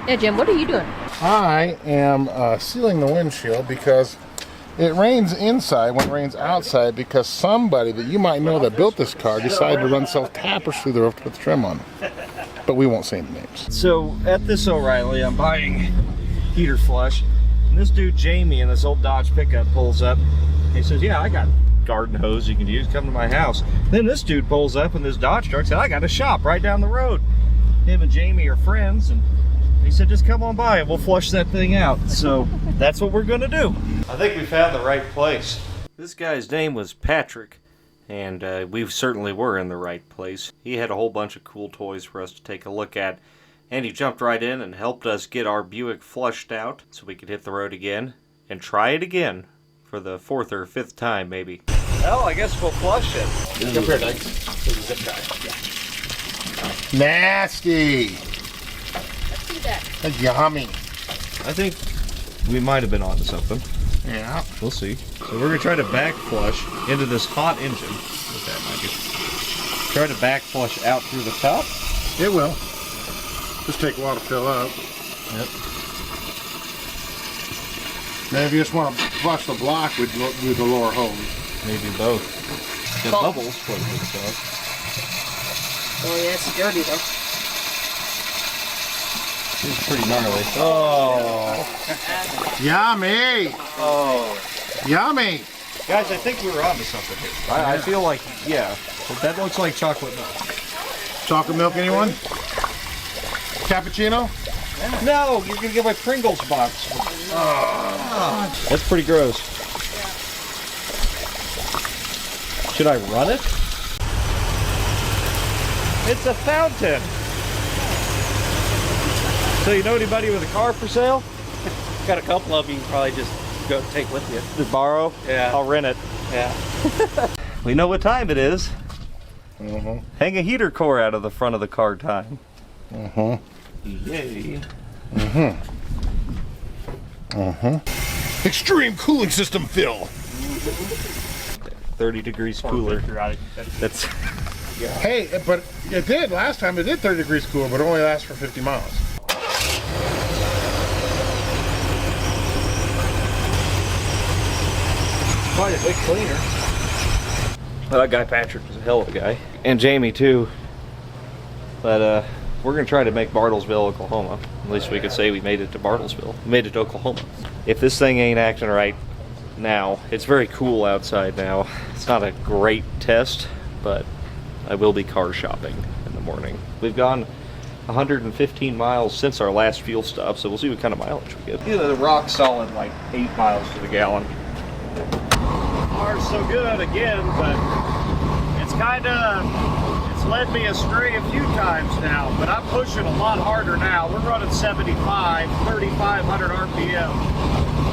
Yeah, Jim, what are you doing? I am sealing the windshield because it rains inside when it rains outside, because somebody that you might know that built this car decided to run self-tappers through the roof to put the trim on. But we won't say any names. So at this O'Reilly, I'm buying heater flush, and this dude Jamie in this old Dodge pickup pulls up. He says, yeah, I got garden hose you can use, come to my house. Then this dude pulls up in this Dodge truck and said, I got a shop right down the road. Him and Jamie are friends, and he said, just come on by and we'll flush that thing out. So that's what we're gonna do. I think we found the right place. This guy's name was Patrick, and we certainly were in the right place. He had a whole bunch of cool toys for us to take a look at, and he jumped right in and helped us get our Buick flushed out so we could hit the road again and try it again for the 4th or 5th time, maybe. Well, I guess we'll flush it. Come here, Doug. Nasty. That's yummy. I think we might have been onto something. Yeah. We'll see. So we're gonna try to back flush into this hot engine with that maggot. Try to back flush out through the top. It will. Just take a while to fill up. Yep. Now if you just want to flush the block with the lower hose. Maybe both. The Cool. bubbles quite a good stuff. Oh yeah, it's dirty though. It's pretty gnarly. Oh. Yummy! Oh. Yummy! Guys, I think we were onto something here. I feel like, yeah. That looks like chocolate milk. Chocolate milk, anyone? Cappuccino? No, you're gonna get my Pringles box. Oh. That's pretty gross. Should I run it? It's a fountain. So you know anybody with a car for sale? Got a couple of you can probably just go take with you. Just borrow? Yeah. I'll rent it. Yeah. We know what time it is. Mm-hmm. Hang a heater core out of the front of the car time. Mm-hmm. Yay. Mm-hmm. Mm-hmm. Extreme cooling system fill. 30 degrees cooler. That's Hey, but it did last time. It did 30 degrees cooler, but it only lasts for 50 miles. Quite a big cleaner. well, that guy Patrick was a hell of a guy, and Jamie too. But we're gonna try to make Bartlesville, Oklahoma. At least we could say we made it to Bartlesville. We made it to Oklahoma. If this thing ain't acting right now, it's very cool outside now. It's not a great test, but I will be car shopping in the morning. We've gone 115 miles since our last fuel stop, so we'll see what kind of mileage we get. The rock solid like 8 miles to the gallon. Car's so good again, but it's led me astray a few times now, but I'm pushing a lot harder now. We're running 75, 3,500 RPM.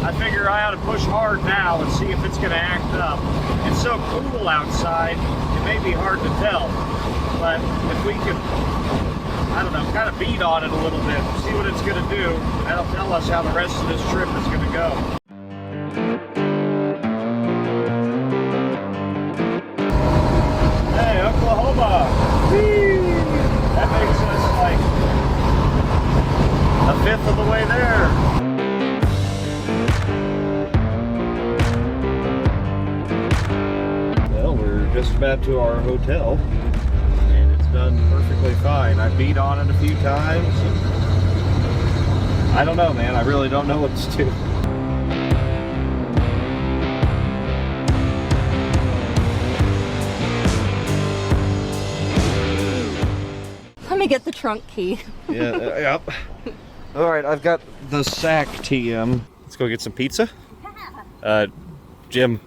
I figure I ought to push hard now and see if it's going to act up. It's so cool outside, it may be hard to tell, but if we can, I don't know, kind of beat on it a little bit, see what it's going to do, that'll tell us how the rest of this trip is going to go. Hey, Oklahoma! Whee! That makes us like a fifth of the way there. Well, we're just about to our hotel, and it's done perfectly fine. I beat on it a few times. I don't know, man. I really don't know what to do. Let me get the trunk key. Yeah, yep. All right, I've got the sack TM. Let's go get some pizza. Jim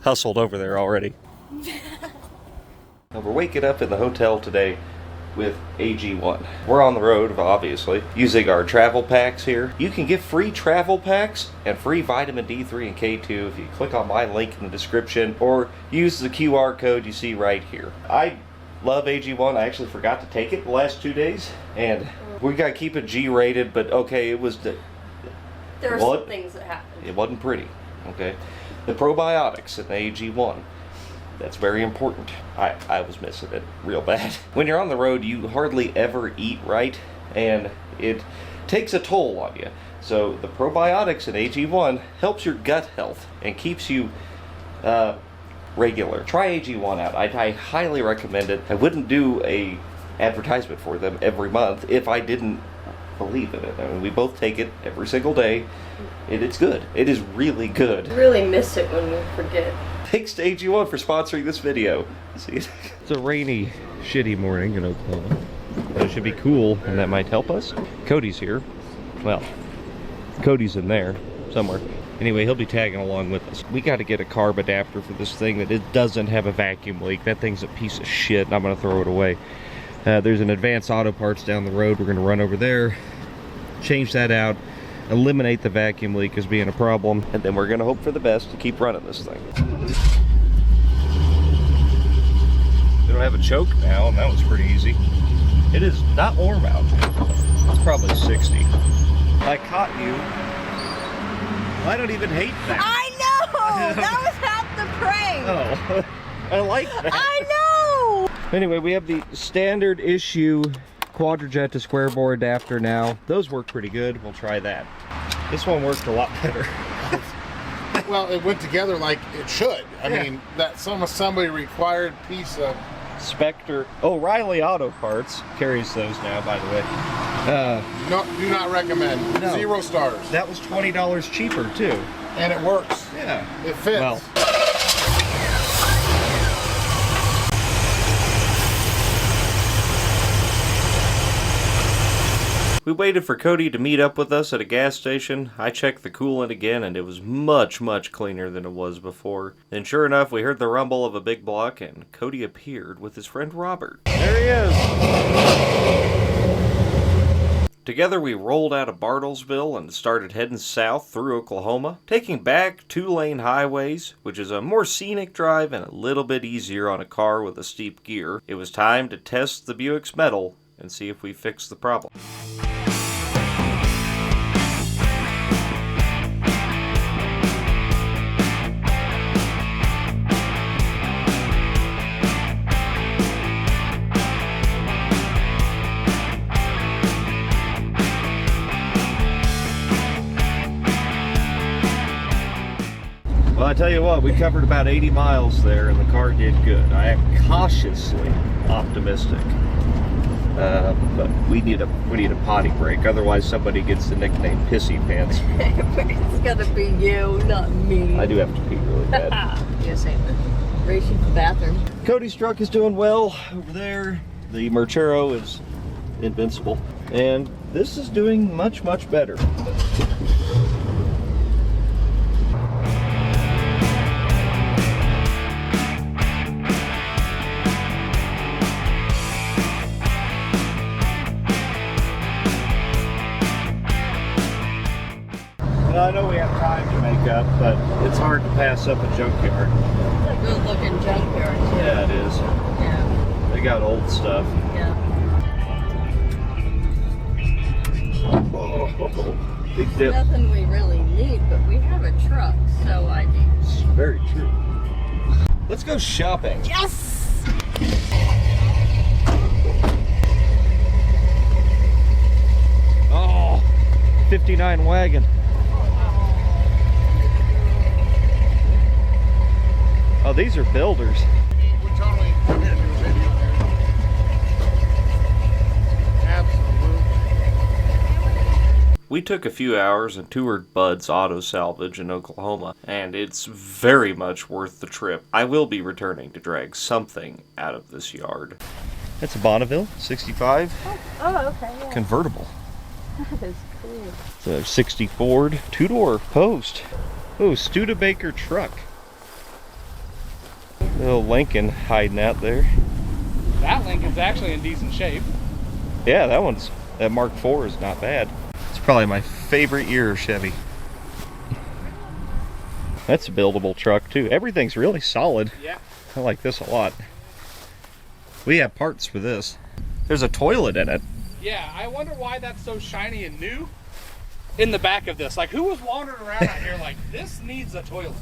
hustled over there already. Now we're waking up in the hotel today with AG1. We're on the road, obviously, using our travel packs here. You can get free travel packs and free vitamin D3 and K2 if you click on my link in the description or use the QR code you see right here. I love AG1. I actually forgot to take it the last 2 days, and we got to keep it G-rated, but okay, it was There are some things that happened. it wasn't pretty, okay? The probiotics in the AG1, that's very important. I was missing it real bad. When you're on the road, you hardly ever eat right, and it takes a toll on you. So the probiotics in AG1 helps your gut health and keeps you regular. Try AG1 out. I highly recommend it. I wouldn't do a advertisement for them every month if I didn't believe in it. I mean, we both take it every single day. It's good. It is really good. I really miss it when we forget. Thanks to AG1 for sponsoring this video. See, it's a rainy, shitty morning in Oklahoma. But it should be cool, and that might help us. Cody's here. Well, Cody's in there somewhere. Anyway, he'll be tagging along with us. We got to get a carb adapter for this thing that it doesn't have a vacuum leak. That thing's a piece of shit, and I'm going to throw it away. There's an Advanced Auto Parts down the road. We're going to run over there, change that out, eliminate the vacuum leak as being a problem, and then we're going to hope for the best to keep running this thing. We don't have a choke now, and that was pretty easy. It is not warm out. It's probably 60. I caught you. I don't even hate that. I know! That was half the prank! Oh, I like that. I know! Anyway, we have the standard issue Quadrajet to square bore adapter now. Those work pretty good. We'll try that. This one worked a lot better. Well, it went together like it should. I mean, that's somebody required piece of... Spectre. Oh, Riley Auto Parts carries those now, by the way. No, do not recommend. No. 0 stars. That was $20 cheaper, too. And it works. Yeah. It fits. Well, we waited for Cody to meet up with us at a gas station. I checked the coolant again, and it was much, much cleaner than it was before. And sure enough, we heard the rumble of a big block, and Cody appeared with his friend Robert. There he is! Together, we rolled out of Bartlesville and started heading south through Oklahoma, taking back 2-lane highways, which is a more scenic drive and a little bit easier on a car with a steep gear. It was time to test the Buick's metal and see if we fixed the problem. Well, I tell you what, we covered about 80 miles there and the car did good. I am cautiously optimistic. But we need a potty break, otherwise somebody gets the nickname Pissy Pants. It's gotta be you, not me. I do have to pee really bad. Yeah, same. Racing to the bathroom. Cody's truck is doing well over there. The Merchero is invincible. And this is doing much, much better. I know we have time to make up, but it's hard to pass up a junkyard. It's a good looking junkyard too. Yeah, it is. Yeah. They got old stuff. Yeah. Oh, big dip. Nothing we really need, but we have a truck, so I do. It's very true. Let's go shopping. Yes! Oh, 59 wagon. Oh, these are builders. We totally come here and do a video there. Absolutely. We took a few hours and toured Bud's Auto Salvage in Oklahoma, and it's very much worth the trip. I will be returning to drag something out of this yard. That's a Bonneville 65 Oh, okay, yeah. convertible. That is cool. It's a 60 Ford 2-door post. Oh, Studebaker truck. Little Lincoln hiding out there. That Lincoln's actually in decent shape. Yeah, that Mark IV is not bad. It's probably my favorite year Chevy. That's a buildable truck too. Everything's really solid. Yeah. I like this a lot. We have parts for this. There's a toilet in it. Yeah, I wonder why that's so shiny and new in the back of this. Like, who was wandering around out here like, this needs a toilet?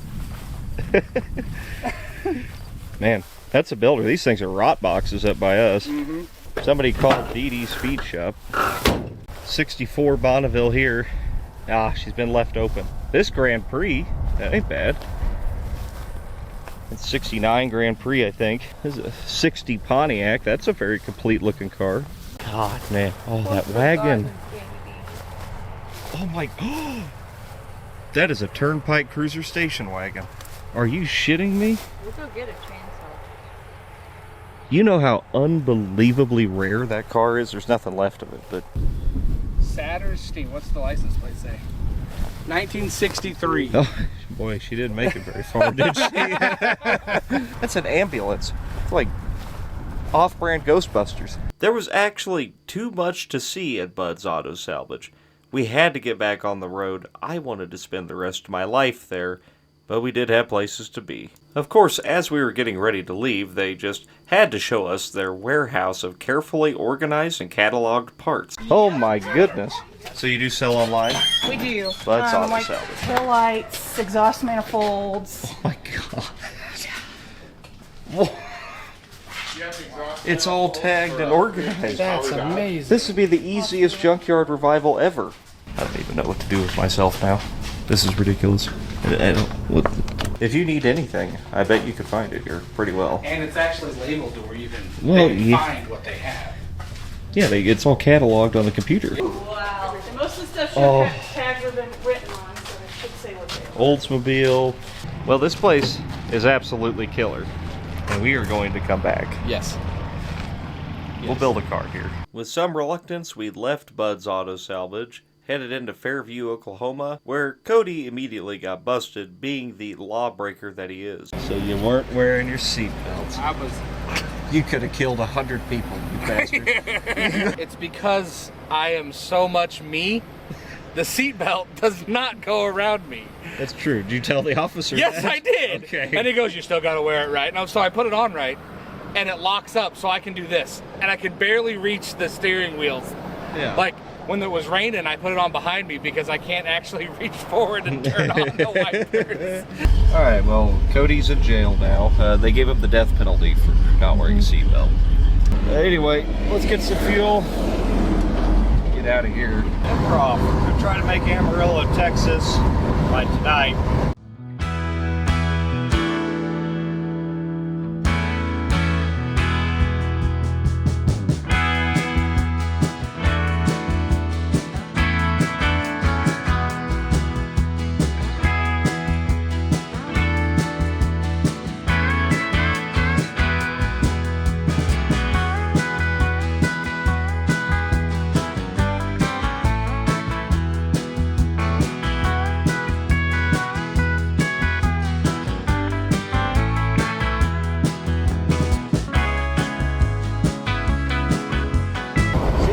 Man, that's a builder. These things are rot boxes up by us. Mm-hmm. Somebody called Dee Dee's Speed Shop. 64 Bonneville here. Ah, she's been left open. This Grand Prix, that ain't bad. It's 69 Grand Prix, I think. This is a 60 Pontiac. That's a very complete looking car. God, man. Oh, that wagon. Oh my, that is a Turnpike Cruiser station wagon. Are you shitting me? We'll go get a chainsaw. You know how unbelievably rare that car is? There's nothing left of it, but... Saturstein, what's the license plate say? 1963. Oh, boy, she didn't make it very far, did she? That's an ambulance. It's like off-brand Ghostbusters. There was actually too much to see at Bud's Auto Salvage. We had to get back on the road. I wanted to spend the rest of my life there, but we did have places to be. Of course, as we were getting ready to leave, they just had to show us their warehouse of carefully organized and cataloged parts. Oh my goodness. So you do sell online? We do. Well, that's auto like salvage. tail lights, exhaust manifolds. Oh my god. Whoa. It's all tagged and organized. That's amazing. This would be the easiest junkyard revival ever. I don't even know what to do with myself now. This is ridiculous. If you need anything, I bet you could find it here pretty well. And it's actually labeled to where you can find what they have. Yeah, it's all cataloged on the computer. Wow. And most of the stuff should have tags have been written on, so it should say what they are. Oldsmobile. Well, this place is absolutely killer. And we are going to come back. Yes. We'll build a car here. With some reluctance, we left Bud's Auto Salvage, headed into Fairview, Oklahoma, where Cody immediately got busted, being the lawbreaker that he is. So you weren't wearing your seatbelts. I was. You could have killed 100 people, you bastard. It's because I am so much me. The seatbelt does not go around me. That's true. Did you tell the officer Yes, that? I did. Okay. And he goes, "You still got to wear it right." And so I put it on right, and it locks up, so I can do this, and I can barely reach the steering wheels. Yeah. Like when it was raining, I put it on behind me because I can't actually reach forward and turn on the wipers. All right. Well, Cody's in jail now. They gave him the death penalty for not wearing a seatbelt. Anyway, let's get some fuel. Get out of here. We're off. We're gonna try to make Amarillo, Texas by tonight.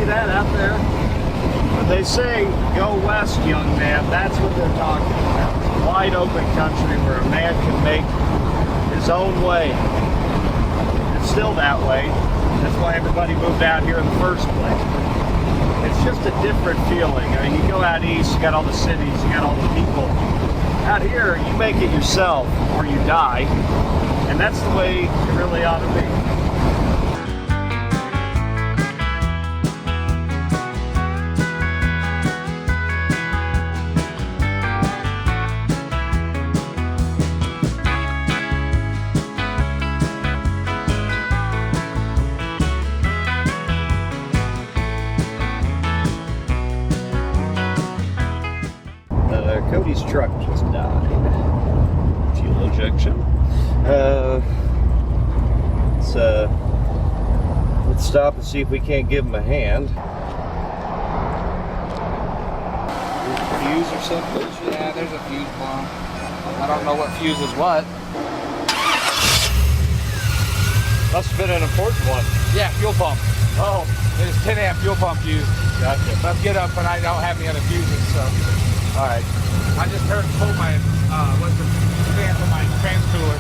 That out there. When they say go west, young man, that's what they're talking about. It's a wide open country where a man can make his own way. It's still that way. That's why everybody moved out here in the first place. It's just a different feeling. I mean, you go out east, you got all the cities, you got all the people. Out here, you make it yourself or you die. And that's the way it really ought to be. Cody's truck just died. Fuel injection. Let's stop and see if we can't give him a hand. Fuse or something? Yeah, there's a fuse blown. I don't know what fuse is what. Must have been an important one. Yeah, fuel pump. Oh, There's 10 amp fuel pump fuse. gotcha. Let's get up, but I don't have any other fuses, so. All right. I just pulled my fan from my trans cooler.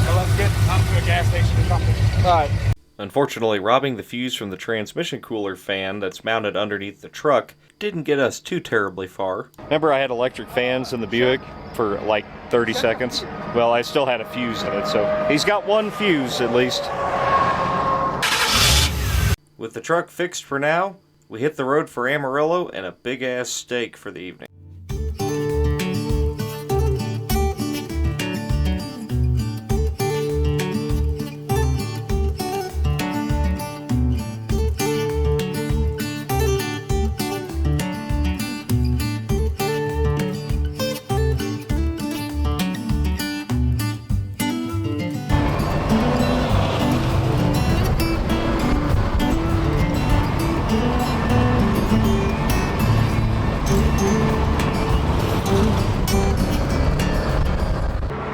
So let's get up to a gas station or something. All right. Unfortunately, robbing the fuse from the transmission cooler fan that's mounted underneath the truck didn't get us too terribly far. Remember I had electric fans in the Buick for like 30 seconds? Well, I still had a fuse in it, so he's got one fuse at least. With the truck fixed for now, we hit the road for Amarillo and a big-ass steak for the evening.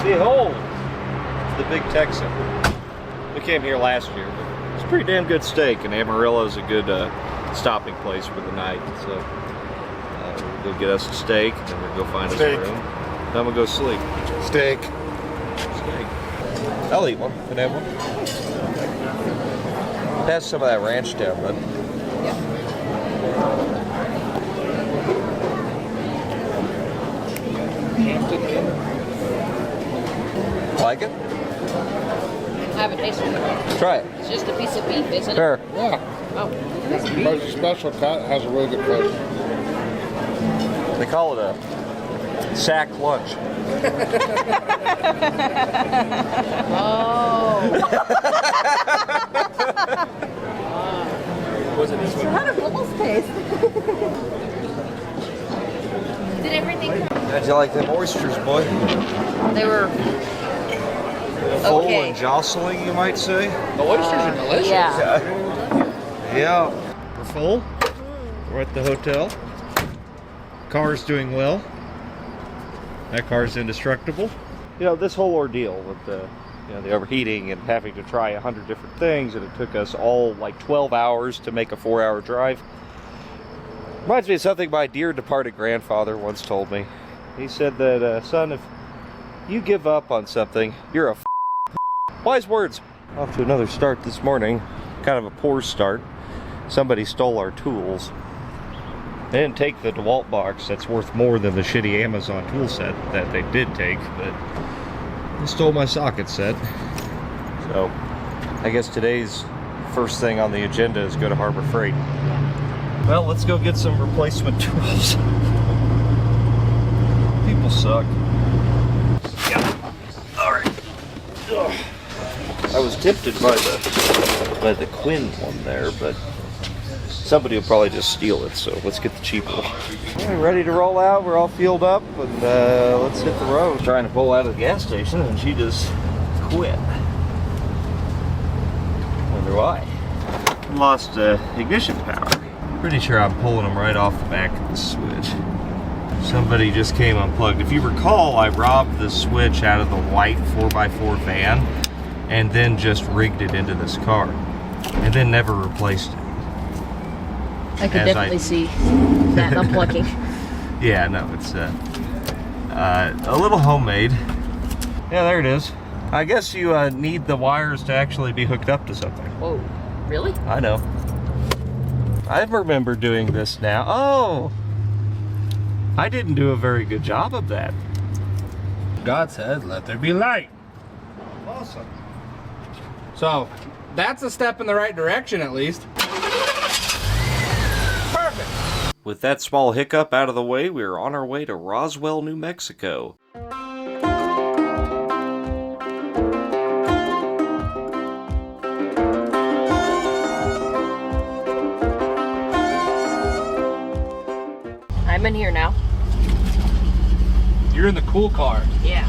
Behold, the big Texan. We came here last year, but it's a pretty damn good steak, and Amarillo is a good stopping place for the night. So we'll go get us a steak, and then we'll go find us a room. Then we'll go sleep. Steak. Steak. I'll eat one. Can I have one? Pass some of that ranch down, bud. Like it? I haven't tasted it. Try it. It's just a piece of beef, isn't it? Sure. Yeah. Oh, that's beef. But it's a special cut. Has a really good flavor. They call it a sack lunch. Oh. Was it this one? How do bubbles taste? Did everything come? How'd you like them oysters, boy? They were Full okay. and jostling, you might say. The oysters are delicious. Yeah. Yeah. We're full. We're at the hotel. Car's doing well. That car's indestructible. You know, this whole ordeal with the overheating and having to try 100 different things, and it took us all like 12 hours to make a 4-hour drive. Reminds me of something my dear departed grandfather once told me. He said that, son, if you give up on something, you're a wise words. Off to another start this morning. Kind of a poor start. Somebody stole our tools. They didn't take the DeWalt box that's worth more than the shitty Amazon tool set that they did take, but they stole my socket set. So, I guess today's first thing on the agenda is go to Harbor Freight. Well, let's go get some replacement tools. People suck. Yeah. Alright. I was tempted by the Quinn one there, but somebody will probably just steal it, so let's get the cheap one. All right, ready to roll out. We're all fueled up, and let's hit the road. Trying to pull out of the gas station, and she just quit. Wonder why. Lost ignition power. Pretty sure I'm pulling them right off the back of the switch. Somebody just came unplugged. If you recall, I robbed the switch out of the white 4x4 van, and then just rigged it into this car, and then never replaced it. I could definitely see that unplugging. Yeah, no, it's a little homemade. Yeah, there it is. I guess you need the wires to actually be hooked up to something. Whoa, really? I know. I remember doing this now. Oh! I didn't do a very good job of that. God said, let there be light. Awesome. So, that's a step in the right direction at least. Perfect. With that small hiccup out of the way, we are on our way to Roswell, New Mexico. I'm in here now. You're in the cool car. Yeah.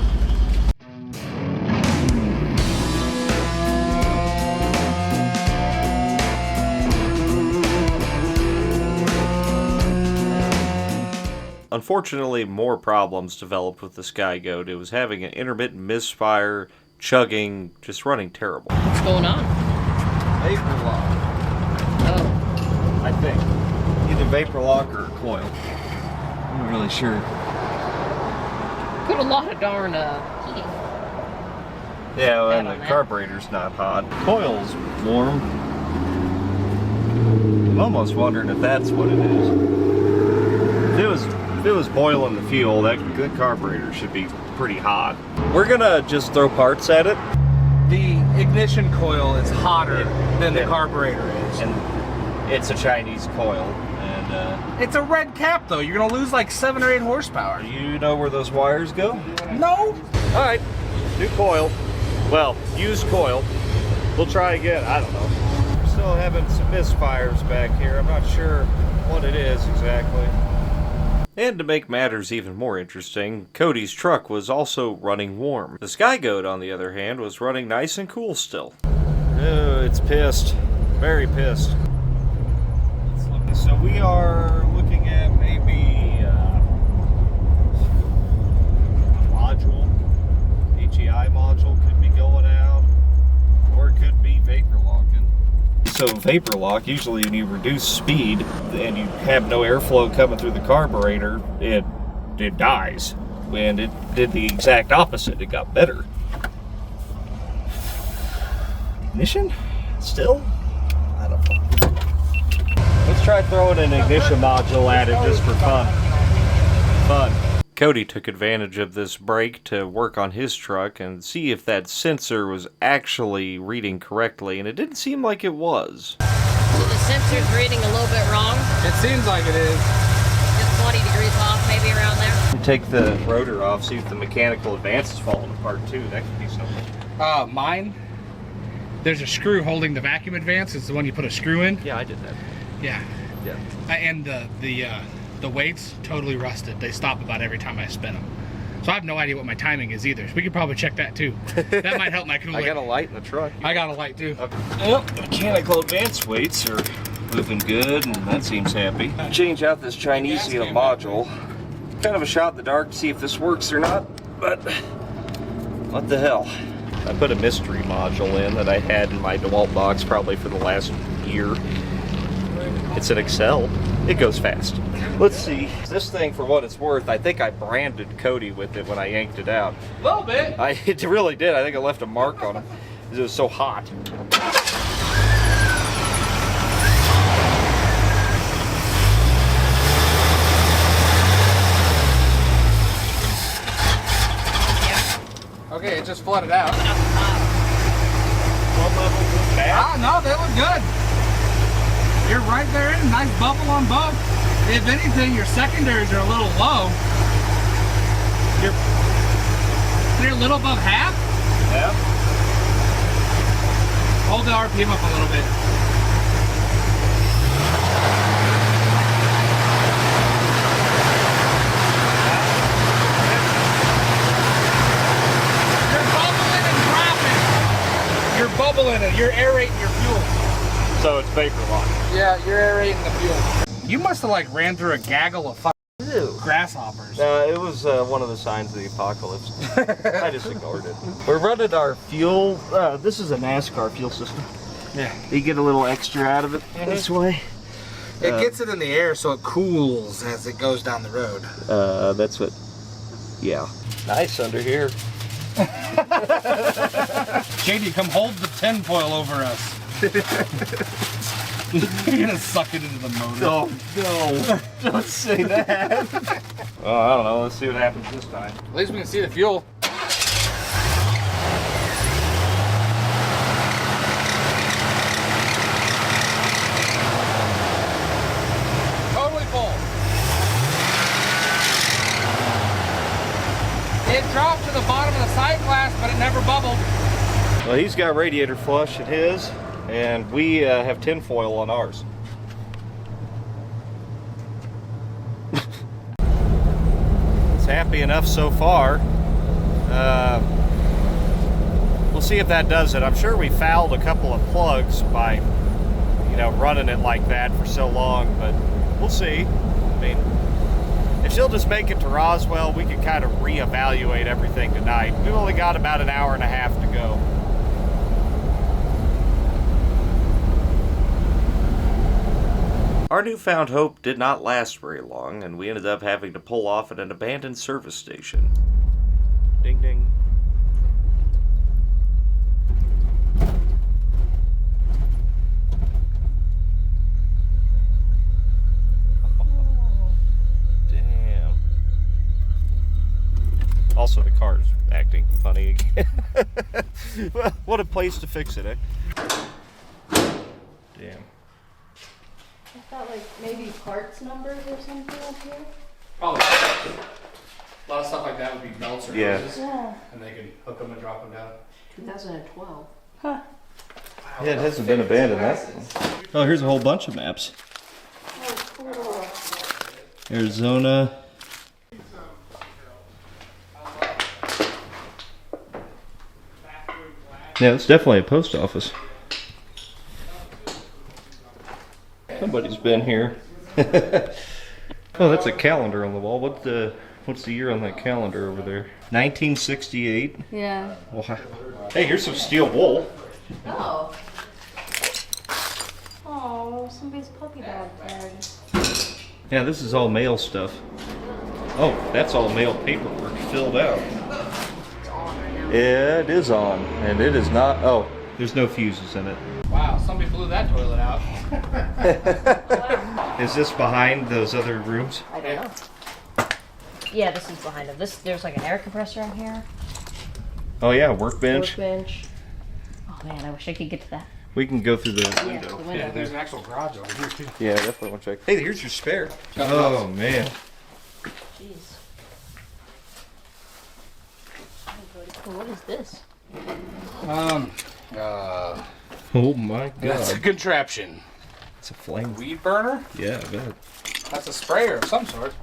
Unfortunately, more problems developed with the Sky Goat. It was having an intermittent misfire, chugging, just running terrible. What's going on? Vapor lock, Oh. I think. Either vapor lock or a coil. I'm not really sure. Put a lot of darn heating. Yeah, well, and on the that. carburetor's not hot. Coil's warm. I'm almost wondering if that's what it is. If it was boiling the fuel, that carburetor should be pretty hot. We're gonna just throw parts at it. The ignition coil is hotter than the Yeah. carburetor is. And it's a Chinese coil. And It's a red cap though. You're gonna lose like 7 or 8 horsepower. do you know where those wires go? No. Alright, new coil. Well, used coil. We'll try again, I don't know. We're still having some misfires back here. I'm not sure what it is exactly. And to make matters even more interesting, Cody's truck was also running warm. The Sky Goat, on the other hand, was running nice and cool still. Oh, it's pissed. Very pissed. So we are looking at maybe a module. HEI module could be going out, or it could be vapor locking. So vapor lock, usually when you reduce speed and you have no airflow coming through the carburetor, it dies. And it did the exact opposite. It got better. ignition? Still? I don't know. Let's try throwing an ignition module at it just for fun. Cody took advantage of this break to work on his truck and see if that sensor was actually reading correctly, and it didn't seem like it was. So the sensor's reading a little bit wrong. It seems like it is. Just 20 degrees off, maybe around there. Take the rotor off, see if the mechanical advance is falling apart too. That could be something. Mine, there's a screw holding the vacuum advance. It's the one you put a screw in. Yeah, I did that. Yeah. Yeah. And the weights totally rusted. They stop about every time I spin them. So I have no idea what my timing is either. So we could probably check that too. That might help my cooler. I got a light in the truck. I got a light too. Okay. Well, the mechanical advance weights are moving good, and that seems happy. Change out this Chinese module. Kind of a shot in the dark to see if this works or not, but what the hell. I put a mystery module in that I had in my DeWalt box probably for the last year. It's an Excel. It goes fast. Let's see. This thing, for what it's worth, I think I branded Cody with it when I yanked it out. A little bit. It really did. I think I left a mark on him because it was so hot. Okay, it just flooded out. One level was bad. Ah, no, they look good. You're right there in, nice bubble on both. If anything, your secondaries are a little low. They're a little above half. Yeah. Hold the RPM up a little bit. You're bubbling it. You're aerating your fuel. So it's vapor lock. Yeah, you're aerating the fuel. You must have like ran through a gaggle of grasshoppers. It was one of the signs of the apocalypse. I just ignored it. We're running our fuel. This is a NASCAR fuel system. Yeah. You get a little extra out of it this way. It gets it in the air so it cools as it goes down the road. That's what. Yeah. Nice under here. JD, come hold the tinfoil over us. You're gonna suck it into the motor. Oh, no. Don't say that. Well, I don't know. Let's see what happens this time. At least we can see the fuel. Totally full. It dropped to the bottom of the side glass, but it never bubbled. Well, he's got radiator flush at his, and we have tinfoil on ours. It's happy enough so far. We'll see if that does it. I'm sure we fouled a couple of plugs by, running it like that for so long, but we'll see. I mean, if she'll just make it to Roswell, we can kind of reevaluate everything tonight. We've only got about an hour and a half to go. Our newfound hope did not last very long, and we ended up having to pull off at an abandoned service station. Ding ding. Oh, damn. Also, the car's acting funny again. Well, what a place to fix it, eh? Damn. I've got like maybe parts numbers or something up here. Probably. A lot of stuff like that would be belts or hoses. Yeah. And they can hook them and drop them down. 2012. Huh. Yeah, it hasn't been abandoned that long. Oh, here's a whole bunch of maps. Oh, cool. Arizona. Yeah, it's definitely a post office. Somebody's been here. Oh, that's a calendar on the wall. What's the year on that calendar over there? 1968. Yeah. Wow. Hey, here's some steel wool. Oh. Oh, somebody's puppy dog died. Yeah, this is all mail stuff. Oh, that's all mail paperwork filled out. It's on right now. Yeah, it is on, and it is not. Oh, There's no fuses in it. Wow, somebody blew that toilet out. Is this behind those other rooms? I don't know. Yeah, this is behind them. There's like an air compressor in here. Oh yeah, workbench. Workbench. Oh man, I wish I could get to that. We can go through the Yeah, window. the window. Yeah, there's an actual garage over here too. Yeah, definitely want to check. Hey, here's your spare. Oh man. Jeez. Oh, what is this? Oh my god. That's a contraption. It's a flame. Weed burner? Yeah, I bet. That's a sprayer of some sort.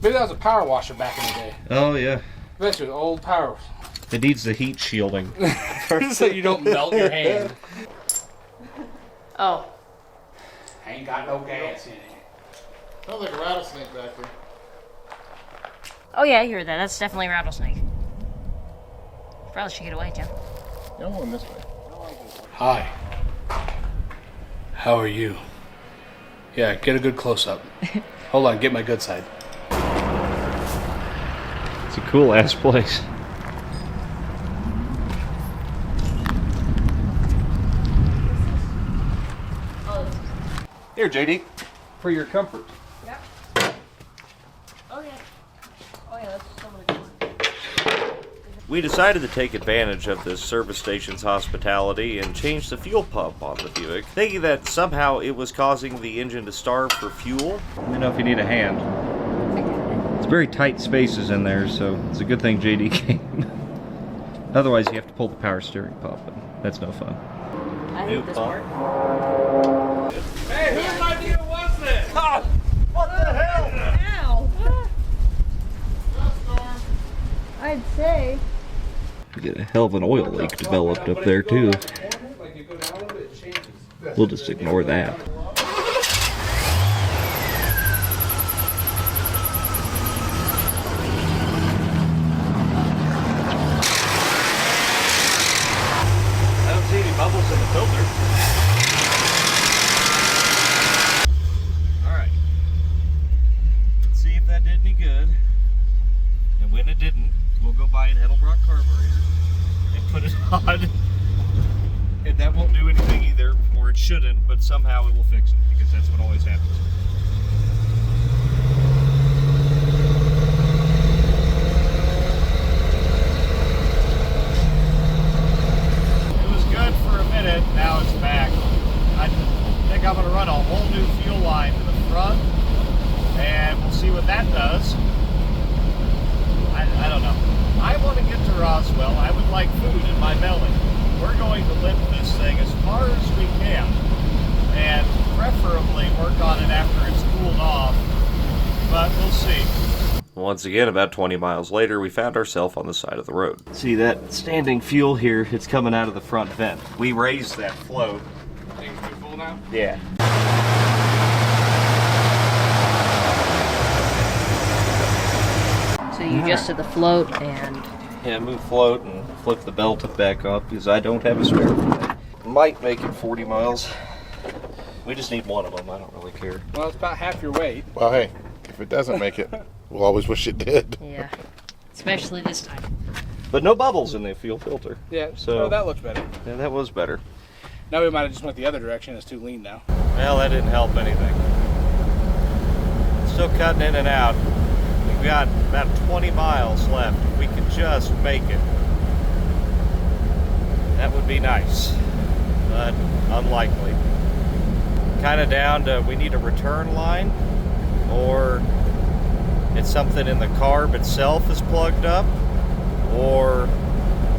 Maybe that was a power washer back in the day. Oh yeah. I bet you an old power. It needs the heat shielding. So you don't melt your hand. Oh. Ain't got no gas in it. Sounds like a rattlesnake back there. Oh yeah, I hear that. That's definitely a rattlesnake. Probably should get away, Jim. No, I'm going this way. Hi. How are you? Yeah, get a good close-up. Hold on, get my good side. It's a cool ass place. Here, JD, for your comfort. Yep. Oh yeah. Oh yeah, that's some of the corn. We decided to take advantage of the service station's hospitality and change the fuel pump on the Buick, thinking that somehow it was causing the engine to starve for fuel. Let me know if you need a hand. It's very tight spaces in there, so it's a good thing JD came. Otherwise, you have to pull the power steering pump, and that's no fun. I hate this part. Hey, whose idea was this? What the hell? Ow. I'd say. We get a hell of an oil leak developed up there, too. We'll just ignore that. I don't see any bubbles in the filter. Alright. Let's see if that did any good. And when it didn't, we'll go buy an Edelbrock carburetor and put it on. And that won't do anything either, or it shouldn't, but somehow it will fix it, because that's what always happens. It was good for a minute, now it's back. I think I'm going to run a whole new fuel line to the front, and we'll see what that does. I don't know. I want to get to Roswell. I would like food in my belly. We're going to limp this thing as far as we can, and preferably work on it after it's cooled off, but we'll see. Once again, about 20 miles later, we found ourselves on the side of the road. See that standing fuel here? It's coming out of the front vent. We raised that float. Things too full now? Yeah. So you adjusted the float and Yeah, move float and flip the belt back up because I don't have a spare for that. Might make it 40 miles. We just need one of them. I don't really care. Well, it's about half your weight. Well, hey, if it doesn't make it, we'll always wish it did. yeah, especially this time. But no bubbles in the fuel filter. Yeah, So- so that looks better. Yeah, that was better. Now we might have just went the other direction. It's too lean now. Well, that didn't help anything. Still cutting in and out. We've got about 20 miles left. If we could just make it, that would be nice, but unlikely. Kind of down to we need a return line, or it's something in the carb itself is plugged up, or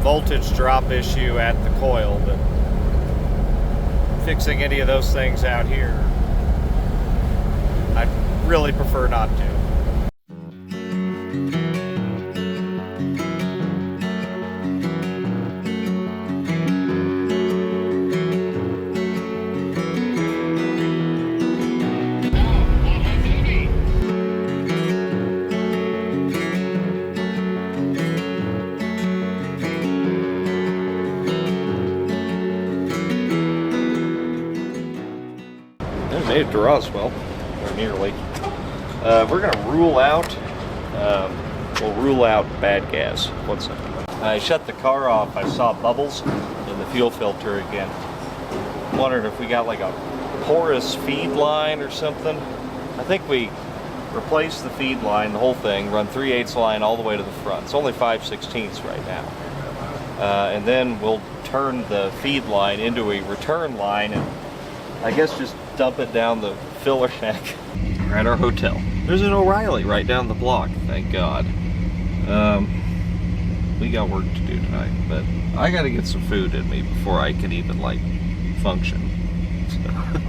voltage drop issue at the coil. But fixing any of those things out here, I'd really prefer not to. Made it to Roswell, or nearly. We're gonna rule out, we'll rule out bad gas. One second. I shut the car off. I saw bubbles in the fuel filter again. Wondering if we got like a porous feed line or something. I think we replaced the feed line, the whole thing, run 3/8 line all the way to the front. It's only 5/16 right now. And then we'll turn the feed line into a return line and I guess just dump it down the filler neck. We're at our hotel. There's an O'Reilly right down the block, thank God. We got work to do tonight, but I gotta get some food in me before I can even like function. So.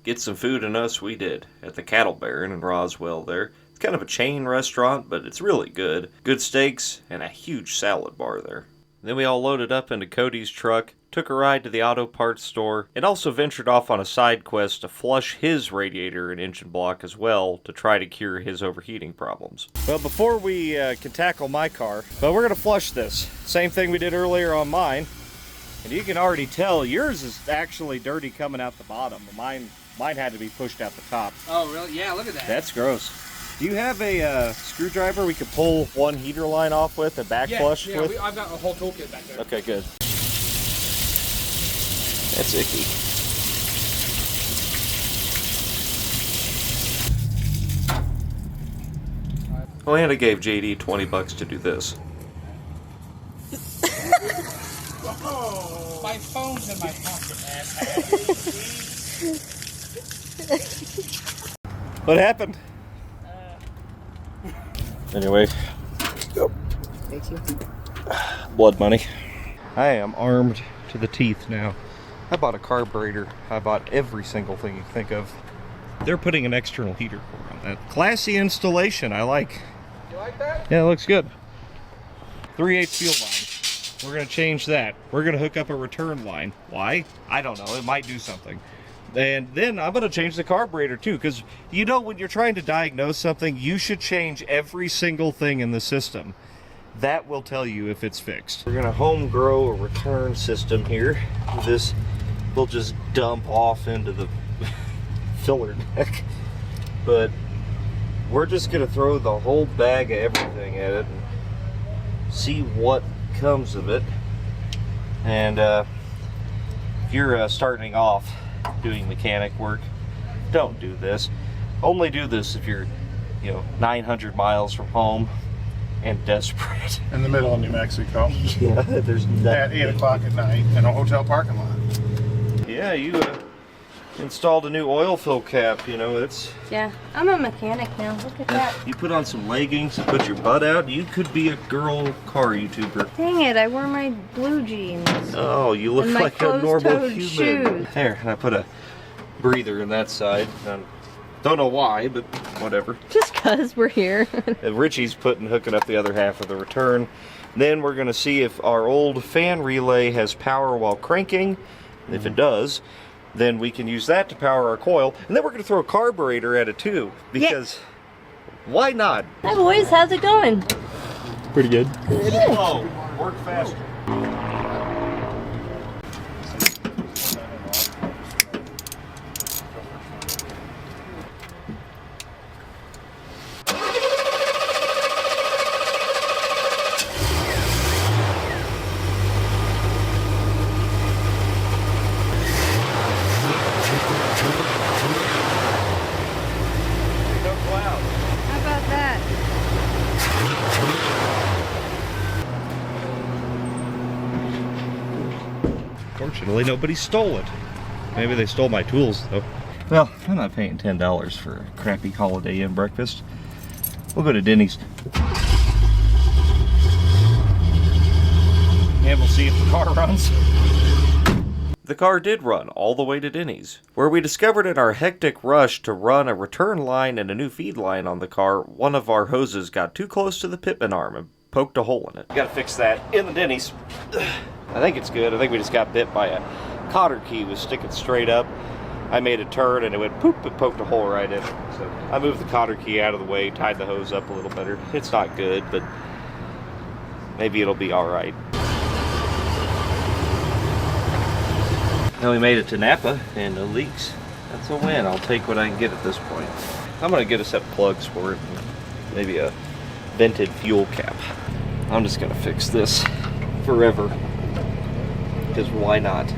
Get some food in us we did at the Cattle Baron in Roswell there. It's kind of a chain restaurant, but it's really good. Good steaks and a huge salad bar there. Then we all loaded up into Cody's truck, took a ride to the auto parts store, and also ventured off on a side quest to flush his radiator and engine block as well to try to cure his overheating problems. Well, before we can tackle my car, well, we're going to flush this. Same thing we did earlier on mine. And you can already tell yours is actually dirty coming out the bottom. Mine had to be pushed out the top. Oh, really? Yeah, look at that. That's gross. Do you have a screwdriver we could pull one heater line off with and back flush with? I've got a whole toolkit back there. Okay, good. That's icky. Oh, and I gave JD 20 bucks to do this. My phone's in my pocket, man. What happened? Anyway. Yep. Blood money. I am armed to the teeth now. I bought a carburetor. I bought every single thing you think of. They're putting an external heater core on that. Classy installation, I like. You like that? Yeah, it looks good. 3/8 fuel line. We're gonna change that. We're gonna hook up a return line. Why? I don't know, it might do something. And then I'm gonna change the carburetor too, because you know when you're trying to diagnose something, you should change every single thing in the system. That will tell you if it's fixed. We're gonna home grow a return system here. This will just dump off into the filler neck. But we're just gonna throw the whole bag of everything at it and see what comes of it. And if you're starting off doing mechanic work, don't do this. Only do this if you're 900 miles from home and desperate. In the middle of New Mexico. Yeah, there's nothing. At 8 o'clock at night in a hotel parking lot. Yeah, you installed a new oil fill cap, it's... Yeah, I'm a mechanic now. Look at that. You put on some leggings and put your butt out, you could be a girl car YouTuber. Dang it, I wore my blue jeans. Oh, you look And my like a normal closed-toed human. shoes. There, and I put a breather in that side. Don't know why, but whatever. Just cause we're here. And Richie's hooking up the other half of the return. Then we're gonna see if our old fan relay has power while cranking. If it does, then we can use that to power our coil. And then we're gonna throw a carburetor at it too, because why not? Hi boys, how's it going? Pretty good. Slow, work faster. How about that? Fortunately, nobody stole it. Maybe they stole my tools, though. Well, I'm not paying $10 for a crappy Holiday Inn breakfast. We'll go to Denny's. And we'll see if the car runs. The car did run all the way to Denny's, where we discovered in our hectic rush to run a return line and a new feed line on the car, one of our hoses got too close to the pitman arm and poked a hole in it. Gotta fix that in the Denny's. I think it's good. I think we just got bit by a cotter key. Was sticking straight up. I made a turn and it went poop and poked a hole right in it. So I moved the cotter key out of the way, tied the hose up a little better. It's not good, but maybe it'll be alright. Now we made it to Napa and no leaks. That's a win. I'll take what I can get at this point. I'm gonna get a set of plugs for it and maybe a vented fuel cap. I'm just gonna fix this forever. because why not?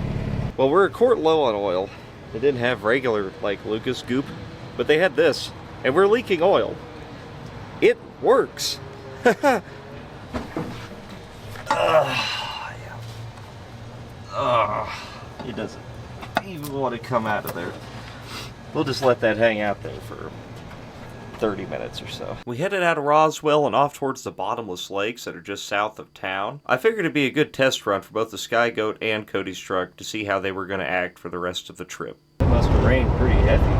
Well, we're a quart low on oil. They didn't have regular, like, Lucas goop, but they had this, and we're leaking oil. It works. Yeah. It doesn't even want to come out of there. We'll just let that hang out there for 30 minutes or so. We headed out of Roswell and off towards the bottomless lakes that are just south of town. I figured it'd be a good test run for both the Sky Goat and Cody's truck to see how they were going to act for the rest of the trip. It must have rained pretty heavy here.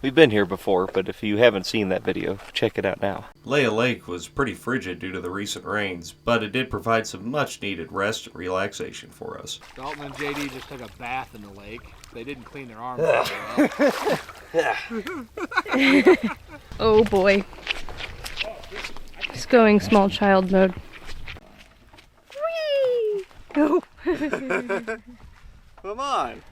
We've been here before, but if you haven't seen that video, check it out now. Leia Lake was pretty frigid due to the recent rains, but it did provide some much needed rest and relaxation for us. Dalton and JD just took a bath in the lake. They didn't clean their arms very well. Oh boy. It's going small child mode. Whee! Go. Come on!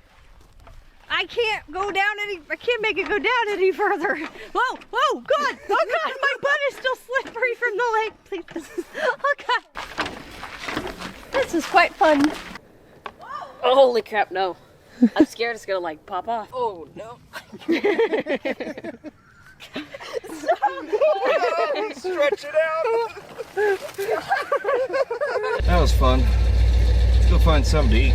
I can't go down I can't make it go down any further. Whoa, whoa, God, oh God, my butt is still slippery from the lake. Please, oh God. This is quite fun. Oh, holy crap, no. I'm scared it's gonna like pop off. Oh no. Stretch it out! That was fun. Let's go find something to eat.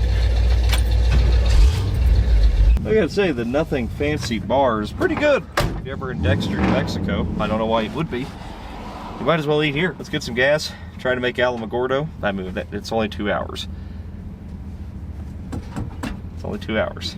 I gotta say, the Nothing Fancy bar is pretty good. If you're ever in Dexter, New Mexico, I don't know why you would be. You might as well eat here. Let's get some gas, try to make Alamogordo. I mean, it's only 2 hours. It's only 2 hours.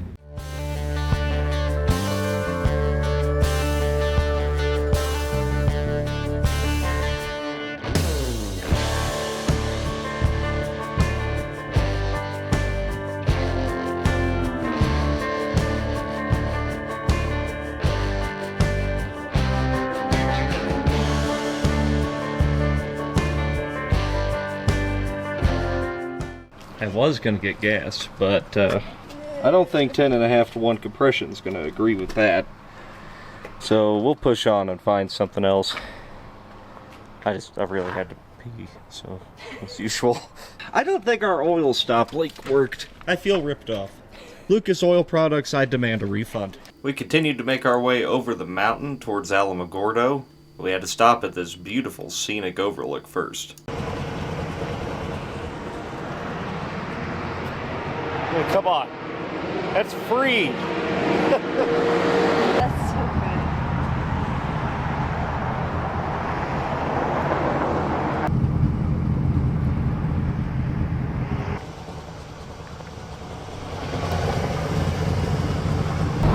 I was going to get gas, but I don't think 10.5 to 1 compression is going to agree with that. So we'll push on and find something else. I really had to pee, so as usual. I don't think our oil stop leak worked. I feel ripped off. Lucas Oil Products, I demand a refund. We continued to make our way over the mountain towards Alamogordo. We had to stop at this beautiful scenic overlook first. Oh, come on. That's free. That's so good.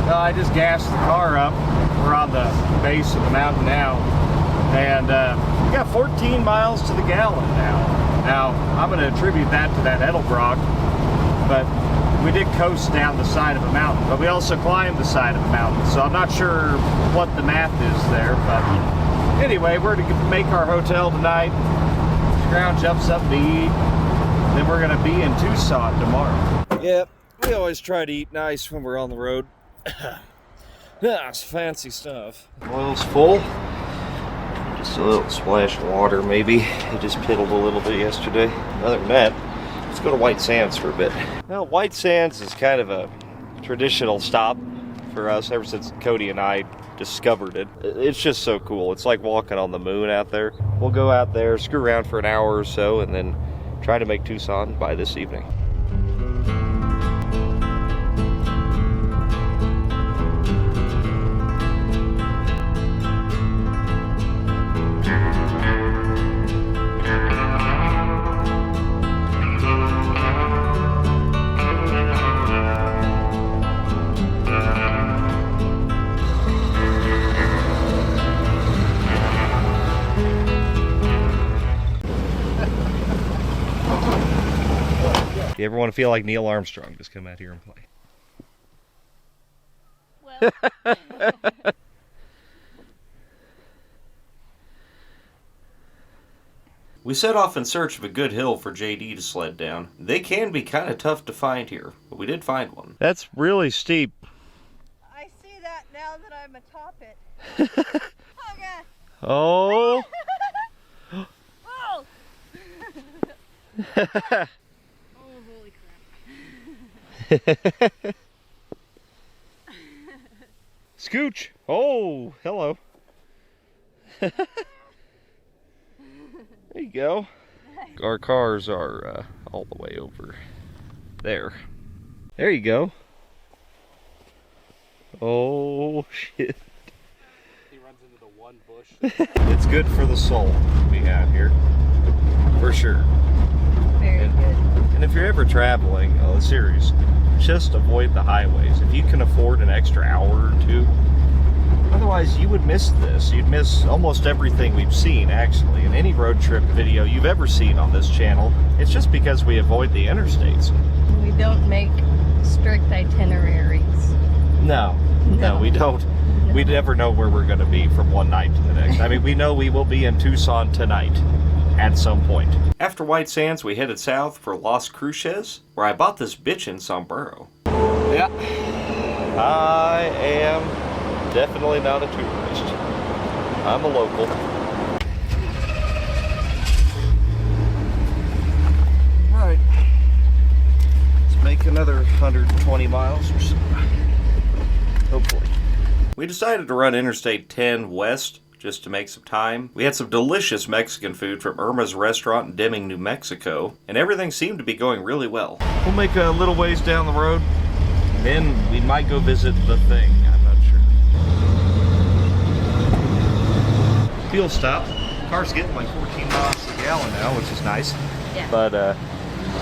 No, I just gassed the car up. We're on the base of the mountain now. And we got 14 miles to the gallon now. Now, I'm going to attribute that to that Edelbrock. But we did coast down the side of a mountain, but we also climbed the side of the mountain, so I'm not sure what the math is there. But anyway, we're to make our hotel tonight, scrounge up something to eat, then we're going to be in Tucson tomorrow. Yep, we always try to eat nice when we're on the road. That's fancy stuff. Oil's full. Just a little splash of water maybe. It just piddled a little bit yesterday. Other than that, let's go to White Sands for a bit. Well, White Sands is kind of a traditional stop for us ever since Cody and I discovered it. It's just so cool. It's like walking on the moon out there. We'll go out there, screw around for an hour or so, and then try to make Tucson by this evening. If you ever want to feel like Neil Armstrong, just come out here and play. Well. We set off in search of a good hill for JD to sled down. They can be kind of tough to find here, but we did find one. That's really steep. I see that now now that I'm atop it. Oh god. Oh. Oh. Oh, holy crap. Scooch. Oh, hello. There you go. Our cars are all the way over there. There you go. Oh, shit. He runs into the one bush. It's good for the soul we have here. For sure. Very good. And if you're ever traveling, serious, just avoid the highways. If you can afford an extra hour or two, otherwise you would miss this. You'd miss almost everything we've seen, actually. In any road trip video you've ever seen on this channel, it's just because we avoid the interstates. We don't make strict itineraries. No, we don't. No. We never know where we're going to be from one night to the next. I mean, we know we will be in Tucson tonight at some point. After White Sands, we headed south for Las Cruces, where I bought this bitch in sombrero. Yeah, I am definitely not a tourist. I'm a local. Right. Let's make another 120 miles or so. Hopefully. We decided to run Interstate 10 west just to make some time. We had some delicious Mexican food from Irma's restaurant in Deming, New Mexico, and everything seemed to be going really well. We'll make a little ways down the road, and then we might go visit the thing. I'm not sure. Fuel stop. Car's getting like 14 miles a gallon now, which is nice. Yeah. But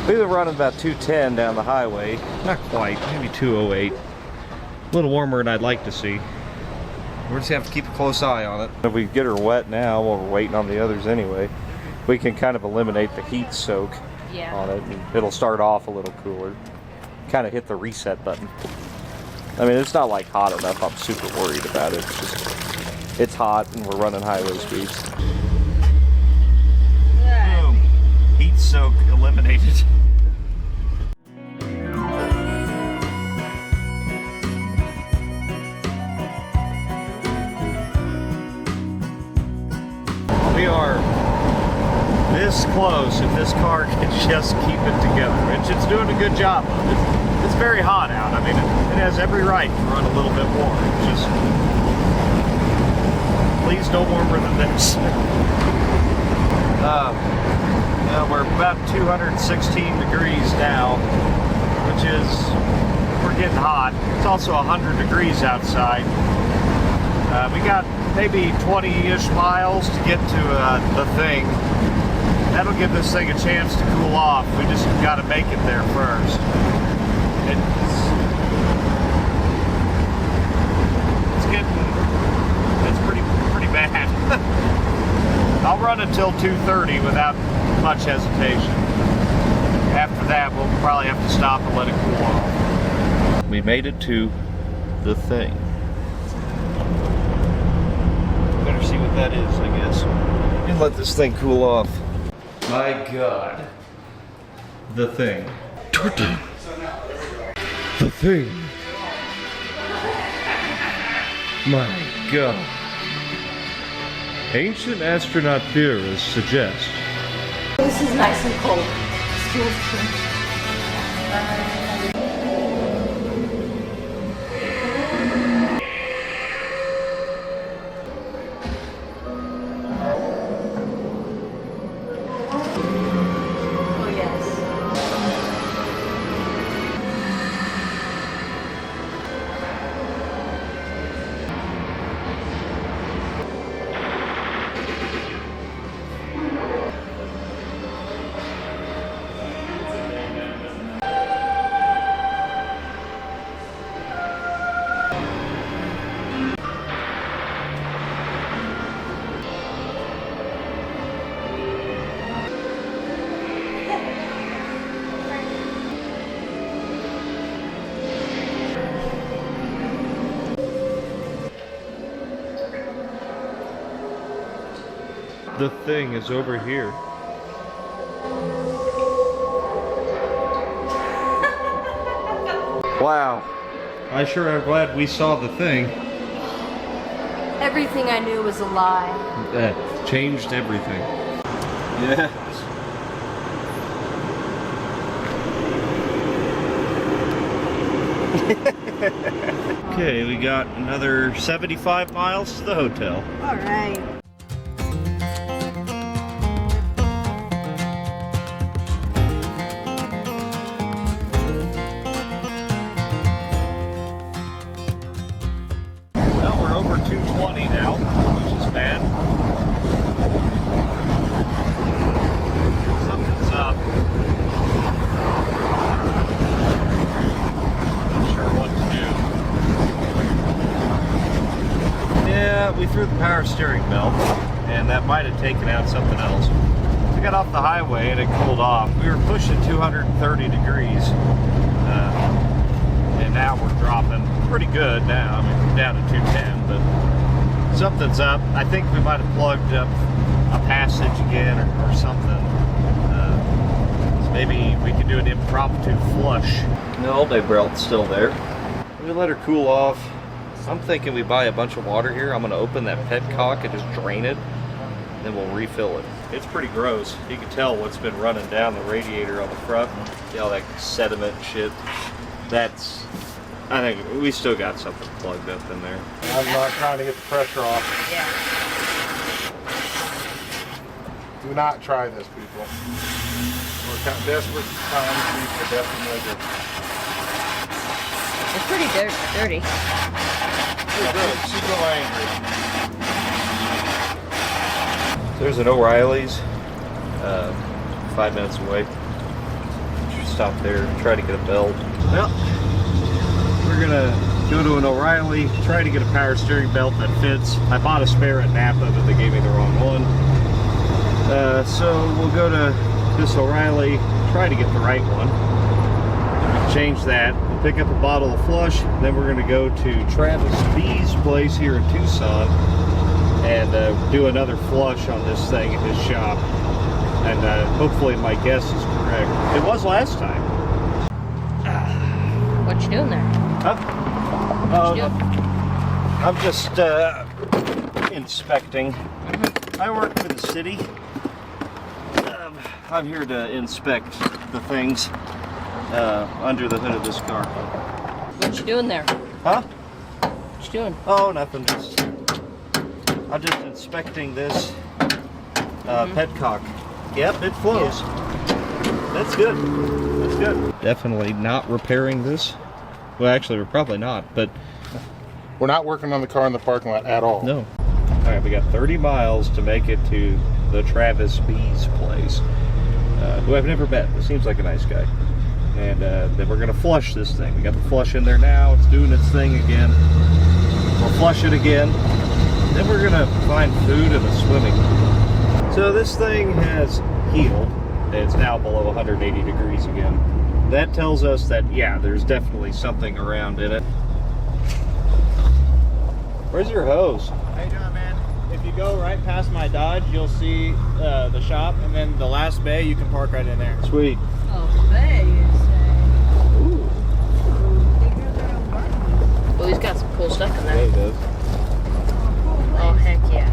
we were running about 210 down the highway. Not quite, maybe 208. A little warmer than I'd like to see. We're just gonna have to keep a close eye on it. If we get her wet now while we're waiting on the others anyway, we can kind of eliminate the heat soak on it, and it'll start off a little cooler. Kind of hit the reset button. I mean, it's not like hot enough I'm super worried about it. It's just, it's hot and we're running highway speeds. Boom. Heat soak eliminated. We are this close if this car can just keep it together, which it's doing a good job of. It's very hot out. I mean, it has every right to run a little bit more. It's just, please no warmer than this. We're about 216 degrees now, which is, we're getting hot. It's also 100 degrees outside. We got maybe 20-ish miles to get to the thing. That'll give this thing a chance to cool off. We just got to make it there first. It's pretty bad. I'll run until 2:30 without much hesitation. After that, we'll probably have to stop and let it cool off. We made it to the thing. Better see what that is, I guess. And let this thing cool off. My God. The thing. The thing. My God. Ancient astronaut theorists suggest. This is nice and cold. The thing is over here. Wow. I sure am glad we saw the thing. Everything I knew was a lie. That changed everything. Yeah. Okay, we got another 75 miles to the hotel. All right. Well, we're over 220 now, which is bad. Something's up. Not sure what to do. Yeah, we threw the power steering belt, and that might have taken out something else. We got off the highway and it cooled off. We were pushing 230 degrees, and now we're dropping pretty good now. I mean, we're down to 210, but something's up. I think we might have plugged up a passage again or something. So maybe we could do an impromptu flush. The all-day belt's still there. We let her cool off. I'm thinking we buy a bunch of water here. I'm going to open that petcock and just drain it, and then we'll refill it. It's pretty gross. You can tell what's been running down the radiator on the front. See all that sediment and shit. That's, I think we still got something plugged up in there. I'm not trying to get the pressure off. Yeah. Do not try this, people. We're kind of desperate times. These are definitely good. It's pretty dirty. She's a little angry. There's an O'Reilly's 5 minutes away. Should stop there and try to get a belt. Well, we're gonna go to an O'Reilly, try to get a power steering belt that fits. I bought a spare at Napa, but they gave me the wrong one. So we'll go to this O'Reilly, try to get the right one. Change that, we'll pick up a bottle of flush, then we're gonna go to Travis B's place here in Tucson and do another flush on this thing at his shop. And hopefully my guess is correct. It was last time. What you doing there? Huh? What you doing? I'm just inspecting. I work for the city. I'm here to inspect the things under the hood of this car. What you doing there? Huh? What you doing? Oh, nothing. I'm just inspecting this petcock. Yep, it flows. Yeah. That's good. That's good. Definitely not repairing this. Well, actually, we're probably not, but... We're not working on the car in the parking lot at all. No. All right, we got 30 miles to make it to the Travis B's place, who I've never met. It seems like a nice guy. And then we're gonna flush this thing. We got the flush in there now. It's doing its thing again. We'll flush it again. Then we're gonna find food in a swimming pool. So this thing has healed. It's now below 180 degrees again. That tells us that, yeah, there's definitely something around in it. Where's your hose? How you doing, man? If you go right past my Dodge, you'll see the shop, and then the last bay, you can park right in there. Sweet. Oh, bay, you Ooh. Oh, he's got some cool stuff in Yeah, there. he does. Oh, heck yeah.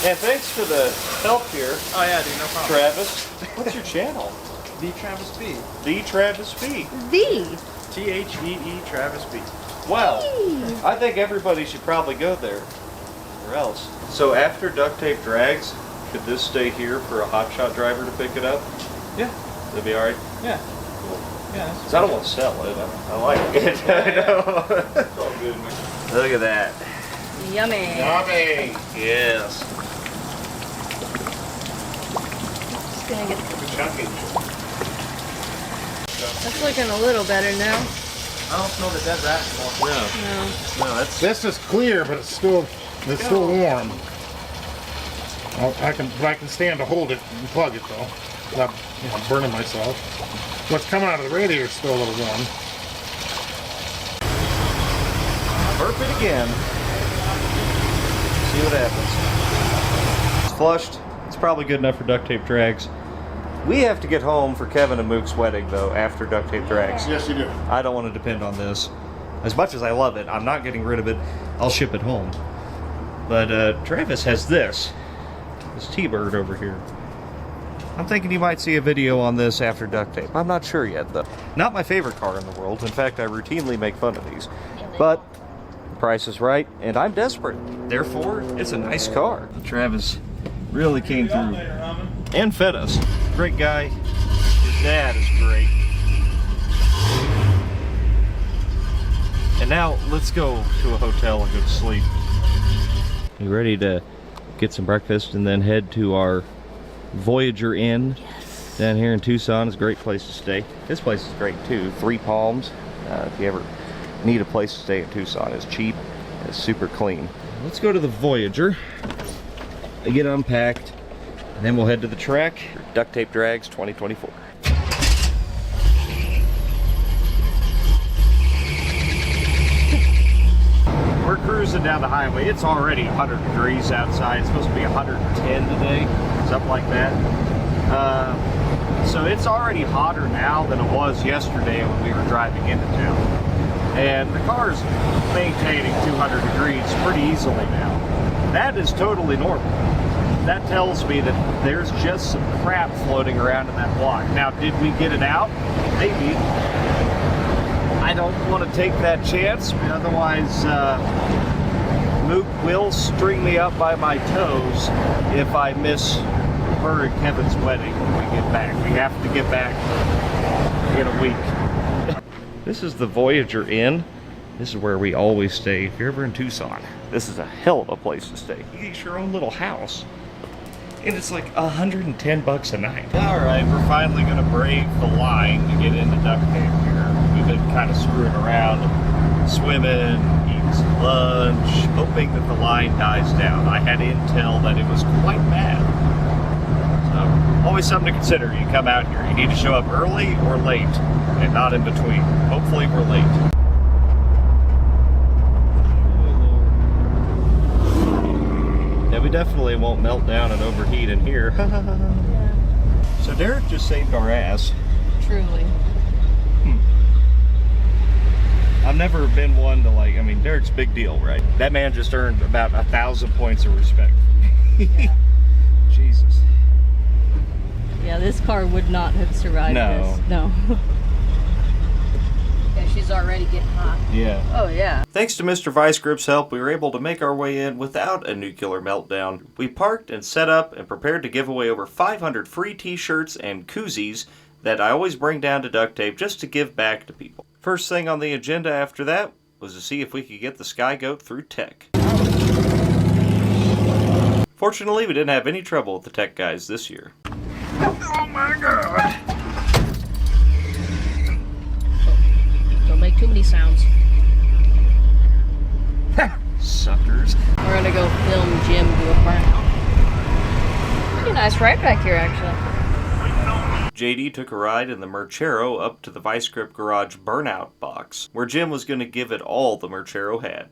And thanks for the help here, Oh yeah, dude, no problem. Travis. What's your channel? The Travis B. The Travis B. The. T-H-E-E Travis B. Well, I think everybody should probably go there, or else. So after Duct Tape Drags, could this stay here for a hotshot driver to pick it up? Yeah. That'd be all right. Yeah. Cool. Yeah. 'Cause I don't want to sell it. I like it. I know. It's all good, man. Look at that. Yummy. Yummy. Yes. Just gonna get. Chunky. That's looking a little better now. I don't smell the dead rat anymore. No. No. No, that's. This is clear, but it's still warm. I can stand to hold it and plug it though. Without burning myself. What's coming out of the radiator is still a little warm. Burp it again. See what happens. It's flushed. It's probably good enough for Duct Tape Drags. We have to get home for Kevin and Mook's wedding, though, after Duct Tape Drags. Yes, you do. I don't want to depend on this. As much as I love it, I'm not getting rid of it. I'll ship it home. But Travis has this T-Bird over here. I'm thinking you might see a video on this after Duct Tape. I'm not sure yet, though. Not my favorite car in the world. In fact, I routinely make fun of these. But the price is right, and I'm desperate. Therefore, it's a nice car. Travis really came through and fed us. Great guy. His dad is great. And now, let's go to a hotel and go to sleep. You ready to get some breakfast and then head to our Voyager Inn down here in Tucson? It's a great place to stay. This place is great too. 3 Palms. If you ever need a place to stay in Tucson, it's cheap and it's super clean. Let's go to the Voyager, get unpacked, and then we'll head to the track. Duct Tape Drags 2024. We're cruising down the highway. It's already 100 degrees outside. It's supposed to be 110 today, something like that. So it's already hotter now than it was yesterday when we were driving into town. And the car's maintaining 200 degrees pretty easily now. That is totally normal. That tells me that there's just some crap floating around in that block. Now, did we get it out? Maybe. I don't want to take that chance, otherwise Mook will string me up by my toes if I miss her and Kevin's wedding when we get back. We have to get back in a week. This is the Voyager Inn. This is where we always stay if you're ever in Tucson. This is a hell of a place to stay. You get your own little house. And it's like $110 a night. Alright, we're finally gonna brave the line to get into Duct Tape here. We've been kind of screwing around, swimming, eating some lunch, hoping that the line dies down. I had intel that it was quite bad. So, always something to consider. You come out here. You need to show up early or late, and not in between. Hopefully we're late. Yeah, we definitely won't melt down and overheat in here. Yeah. So Derek just saved our ass. Truly. I've never been one to like, I mean, Derek's a big deal, right? That man just earned about 1,000 points of respect. Yeah. Jesus. Yeah, this car would not have survived this. No. Yeah, she's already getting hot. Yeah. Oh, yeah. Thanks to Mr. Vice Grip's help, we were able to make our way in without a nuclear meltdown. We parked and set up and prepared to give away over 500 free t-shirts and koozies that I always bring down to Duct Tape just to give back to people. First thing on the agenda after that was to see if we could get the Sky Goat through tech. Fortunately, we didn't have any trouble with the tech guys this year. Oh my god! Don't make too many sounds. Suckers. We're gonna go film Jim do a burnout. Pretty nice ride back here, actually. JD took a ride in the Merchero up to the Vice Grip Garage burnout box, where Jim was going to give it all the Merchero had.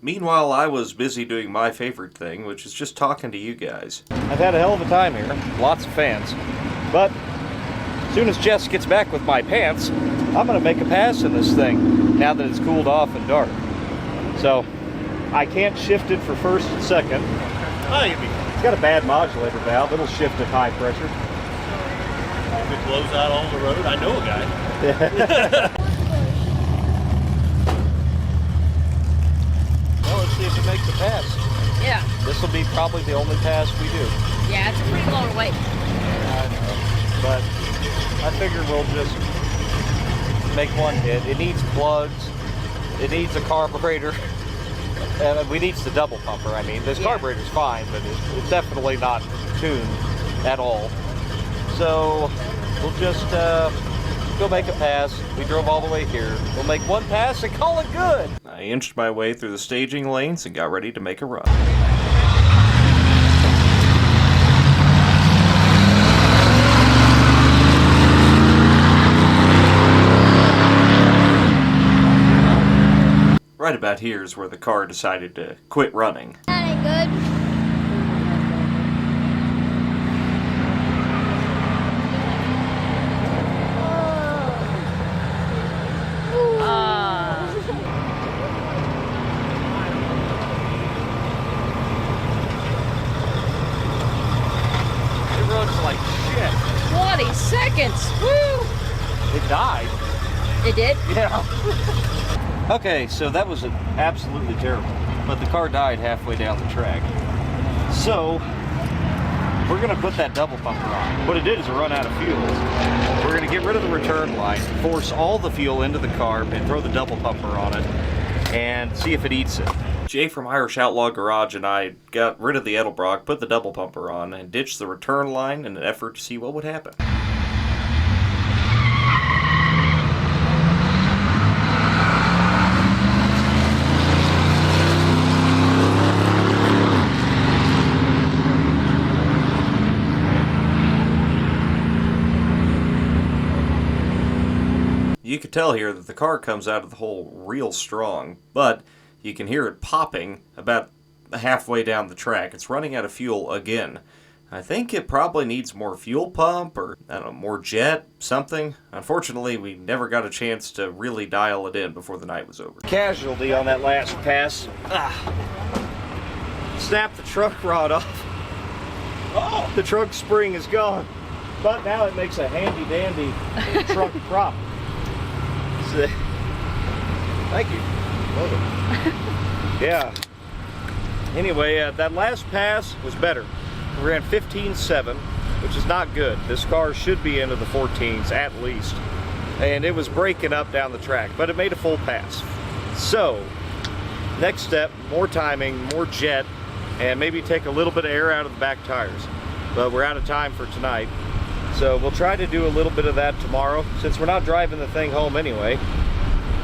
Meanwhile, I was busy doing my favorite thing, which is just talking to you guys. I've had a hell of a time here. Lots of fans. But as soon as Jess gets back with my pants, I'm going to make a pass in this thing now that it's cooled off and dark. So I can't shift it for first and second. It's got a bad modulator valve. It'll shift at high pressure. If it blows out on the road, I know a guy. Well, let's see if it makes a pass. Yeah. This will be probably the only pass we do. Yeah, it's a pretty long wait. I know. but I figure we'll just make one hit. It needs plugs, it needs a carburetor, and we needs the double pumper. I mean, this carburetor's fine, but it's definitely not tuned at all. So we'll just go make a pass. We drove all the way here. We'll make one pass and call it good. I inched my way through the staging lanes and got ready to make a run. Right about here is where the car decided to quit running. That ain't good. It runs like shit. 20 seconds! Woo! It died. It did? Yeah. Okay, so that was absolutely terrible, but the car died halfway down the track. So, we're gonna put that double pumper on. What it did is it run out of fuel. We're gonna get rid of the return line, force all the fuel into the car, and throw the double pumper on it, and see if it eats it. Jay from Irish Outlaw Garage and I got rid of the Edelbrock, put the double pumper on, and ditched the return line in an effort to see what would happen. You can tell here that the car comes out of the hole real strong, but you can hear it popping about halfway down the track. It's running out of fuel again. I think it probably needs more fuel pump or, I don't know, more jet, something. Unfortunately, we never got a chance to really dial it in before the night was over. Casualty on that last pass. Snapped the truck rod off. Oh, the trunk spring is gone. But now it makes a handy-dandy truck prop. Thank you. Yeah. Anyway, that last pass was better. We ran 15.7, which is not good. This car should be into the 14s at least. And it was breaking up down the track, but it made a full pass. So, next step, more timing, more jet, and maybe take a little bit of air out of the back tires. But we're out of time for tonight. So we'll try to do a little bit of that tomorrow. Since we're not driving the thing home anyway,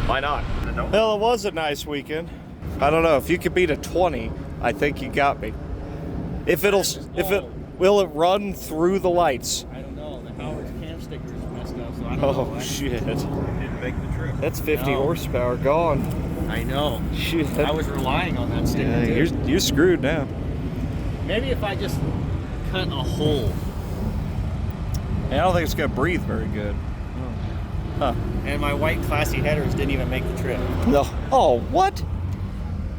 why not? Well, it was a nice weekend. I don't know, if you could beat a 20, I think you got me. Will it run through the lights? I don't know. The Howard's cam sticker is messed up, so I don't know. Oh, shit. Didn't make the trip. That's 50 horsepower gone. I know. Shit. I was relying on that sticker. Yeah, too. you're screwed now. Maybe if I just cut a hole. I don't think it's gonna breathe very good. Huh. And my white classy headers didn't even make the trip. No. Oh, what?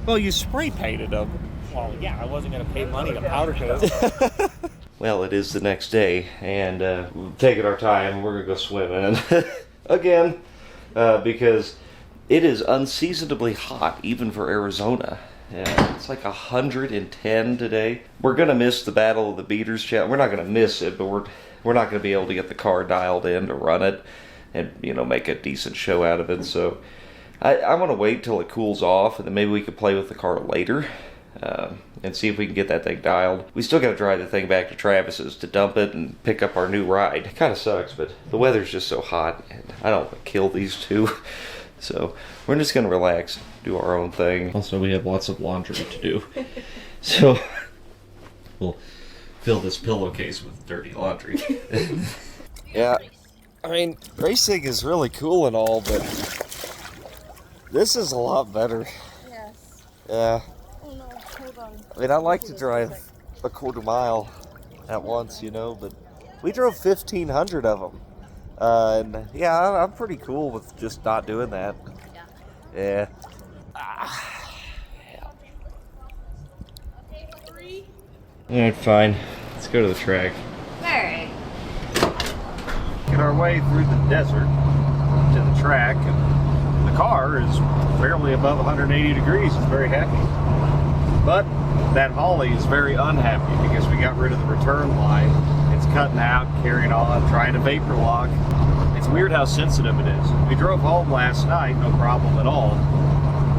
Well, you spray painted them. Well, yeah, I wasn't going to pay money to powder coat. Well, it is the next day, and we're taking our time. We're gonna go swimming again because it is unseasonably hot, even for Arizona. Yeah, it's like 110 today. We're gonna miss the Battle of the Beaters challenge. We're not gonna miss it, but we're not gonna be able to get the car dialed in to run it and, you know, make a decent show out of it. So I want to wait till it cools off, and then maybe we could play with the car later and see if we can get that thing dialed. We still got to drive the thing back to Travis's to dump it and pick up our new ride. It kind of sucks, but the weather's just so hot, and I don't want to kill these two. So we're just going to relax, do our own thing. Also, we have lots of laundry to do. So we'll fill this pillowcase with dirty laundry. Yeah, I mean, racing is really cool and all, but this is a lot better. Yes. Yeah. Oh no, hold on. I mean, I like to drive a quarter mile at once, you know, but we drove 1,500 of them. And yeah, I'm pretty cool with just not doing that. Yeah. Alright, fine. Let's go to the track. Alright. Get our way through the desert to the track, and the car is barely above 180 degrees. It's very happy. But that Holly is very unhappy because we got rid of the return line. It's cutting out, carrying on, trying to vapor lock. It's weird how sensitive it is. We drove home last night, no problem at all.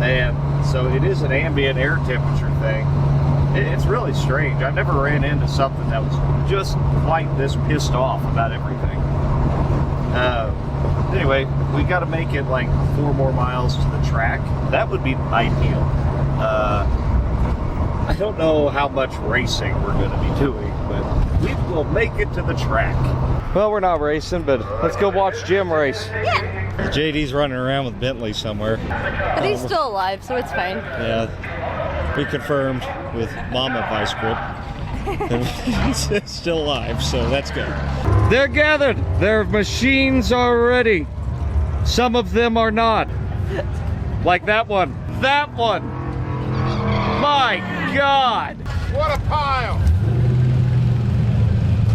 And so it is an ambient air temperature thing. It's really strange. I've never ran into something that was just quite this pissed off about everything. Anyway, we got to make it like 4 more miles to the track. That would be ideal. I don't know how much racing we're going to be doing, but we will make it to the track. Well, we're not racing, but let's go watch Jim race. Yeah. JD's running around with Bentley somewhere. But he's still alive, so it's fine. Yeah, we confirmed with Mama Vice Grip. He's still alive, so that's good. They're gathered. Their machines are ready. Some of them are not. Like that one. That one. My God. What a pile!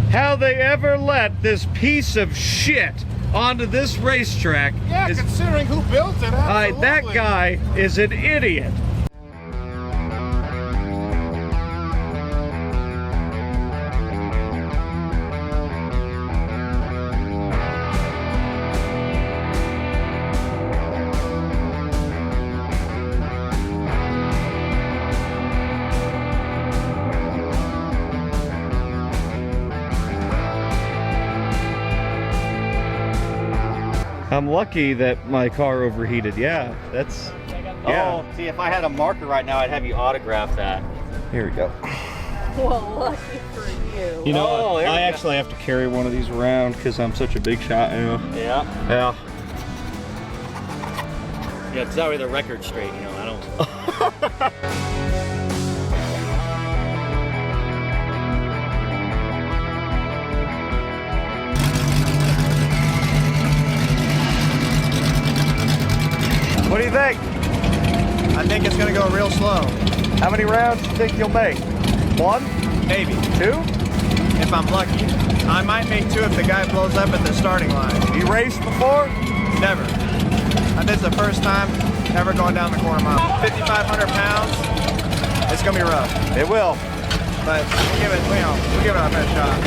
How they ever let this piece of shit onto this racetrack. Yeah, considering who built it. Absolutely. That guy is an idiot. I'm lucky that my car overheated. Yeah, that's... Yeah. Oh, see, if I had a marker right now, I'd have you autograph that. Here we go. Well, lucky for you. You know, Oh, there we I go. actually have to carry one of these around because I'm such a big shot, you know. Yeah. Yeah. Yeah, it's that way the record's straight, you know, I don't... What do you think? I think it's gonna go real slow. How many rounds do you think you'll make? 1? Maybe. 2? If I'm lucky. I might make 2 if the guy blows up at the starting line. You raced before? Never. This is the first time ever going down the quarter mile. 5,500 pounds. It's gonna be rough. It will. But we'll give it, we'll give it our best shot.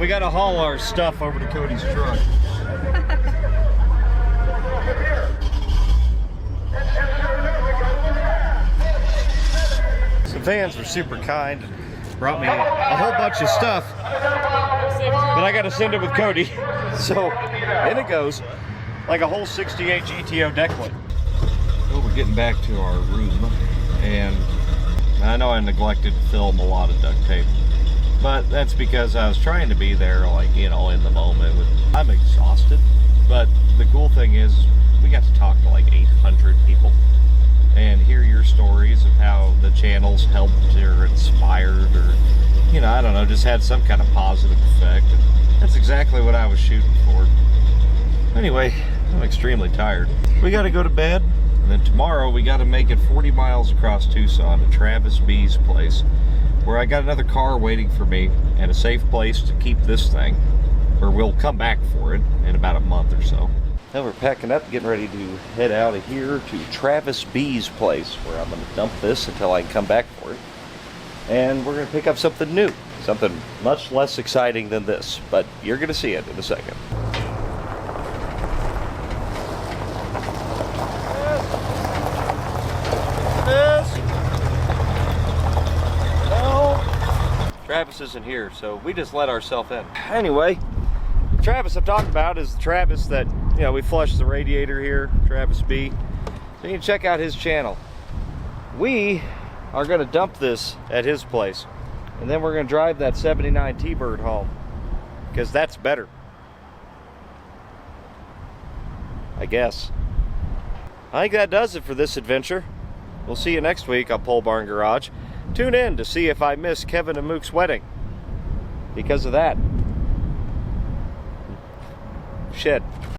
We gotta haul our stuff over to Cody's truck. Some fans were super kind and brought me a whole bunch of stuff, but I gotta send it with Cody. So in it goes, like a whole 68 GTO deck plate. Well, we're getting back to our room, and I know I neglected to film a lot of duct tape. But that's because I was trying to be there, like, you know, in the moment. I'm exhausted, but the cool thing is we got to talk to like 800 people and hear your stories of how the channels helped or inspired or, you know, I don't know, just had some kind of positive effect. And that's exactly what I was shooting for. Anyway, I'm extremely tired. We got to go to bed, and then tomorrow we got to make it 40 miles across Tucson to Travis B's place, where I got another car waiting for me and a safe place to keep this thing, or we'll come back for it in about a month or so. Now we're packing up, getting ready to head out of here to Travis B's place, where I'm going to dump this until I can come back for it. And we're going to pick up something new, something much less exciting than this, but you're going to see it in a second. Travis isn't here, so we just let ourselves in. Anyway, Travis I'm talking about is the Travis that, you know, we flushed the radiator here, Travis B. So you can check out his channel. We are going to dump this at his place, and then we're going to drive that 79 T-Bird home, because that's better, I guess. I think that does it for this adventure. We'll see you next week on Pole Barn Garage. Tune in to see if I miss Kevin and Mook's wedding because of that. Shit.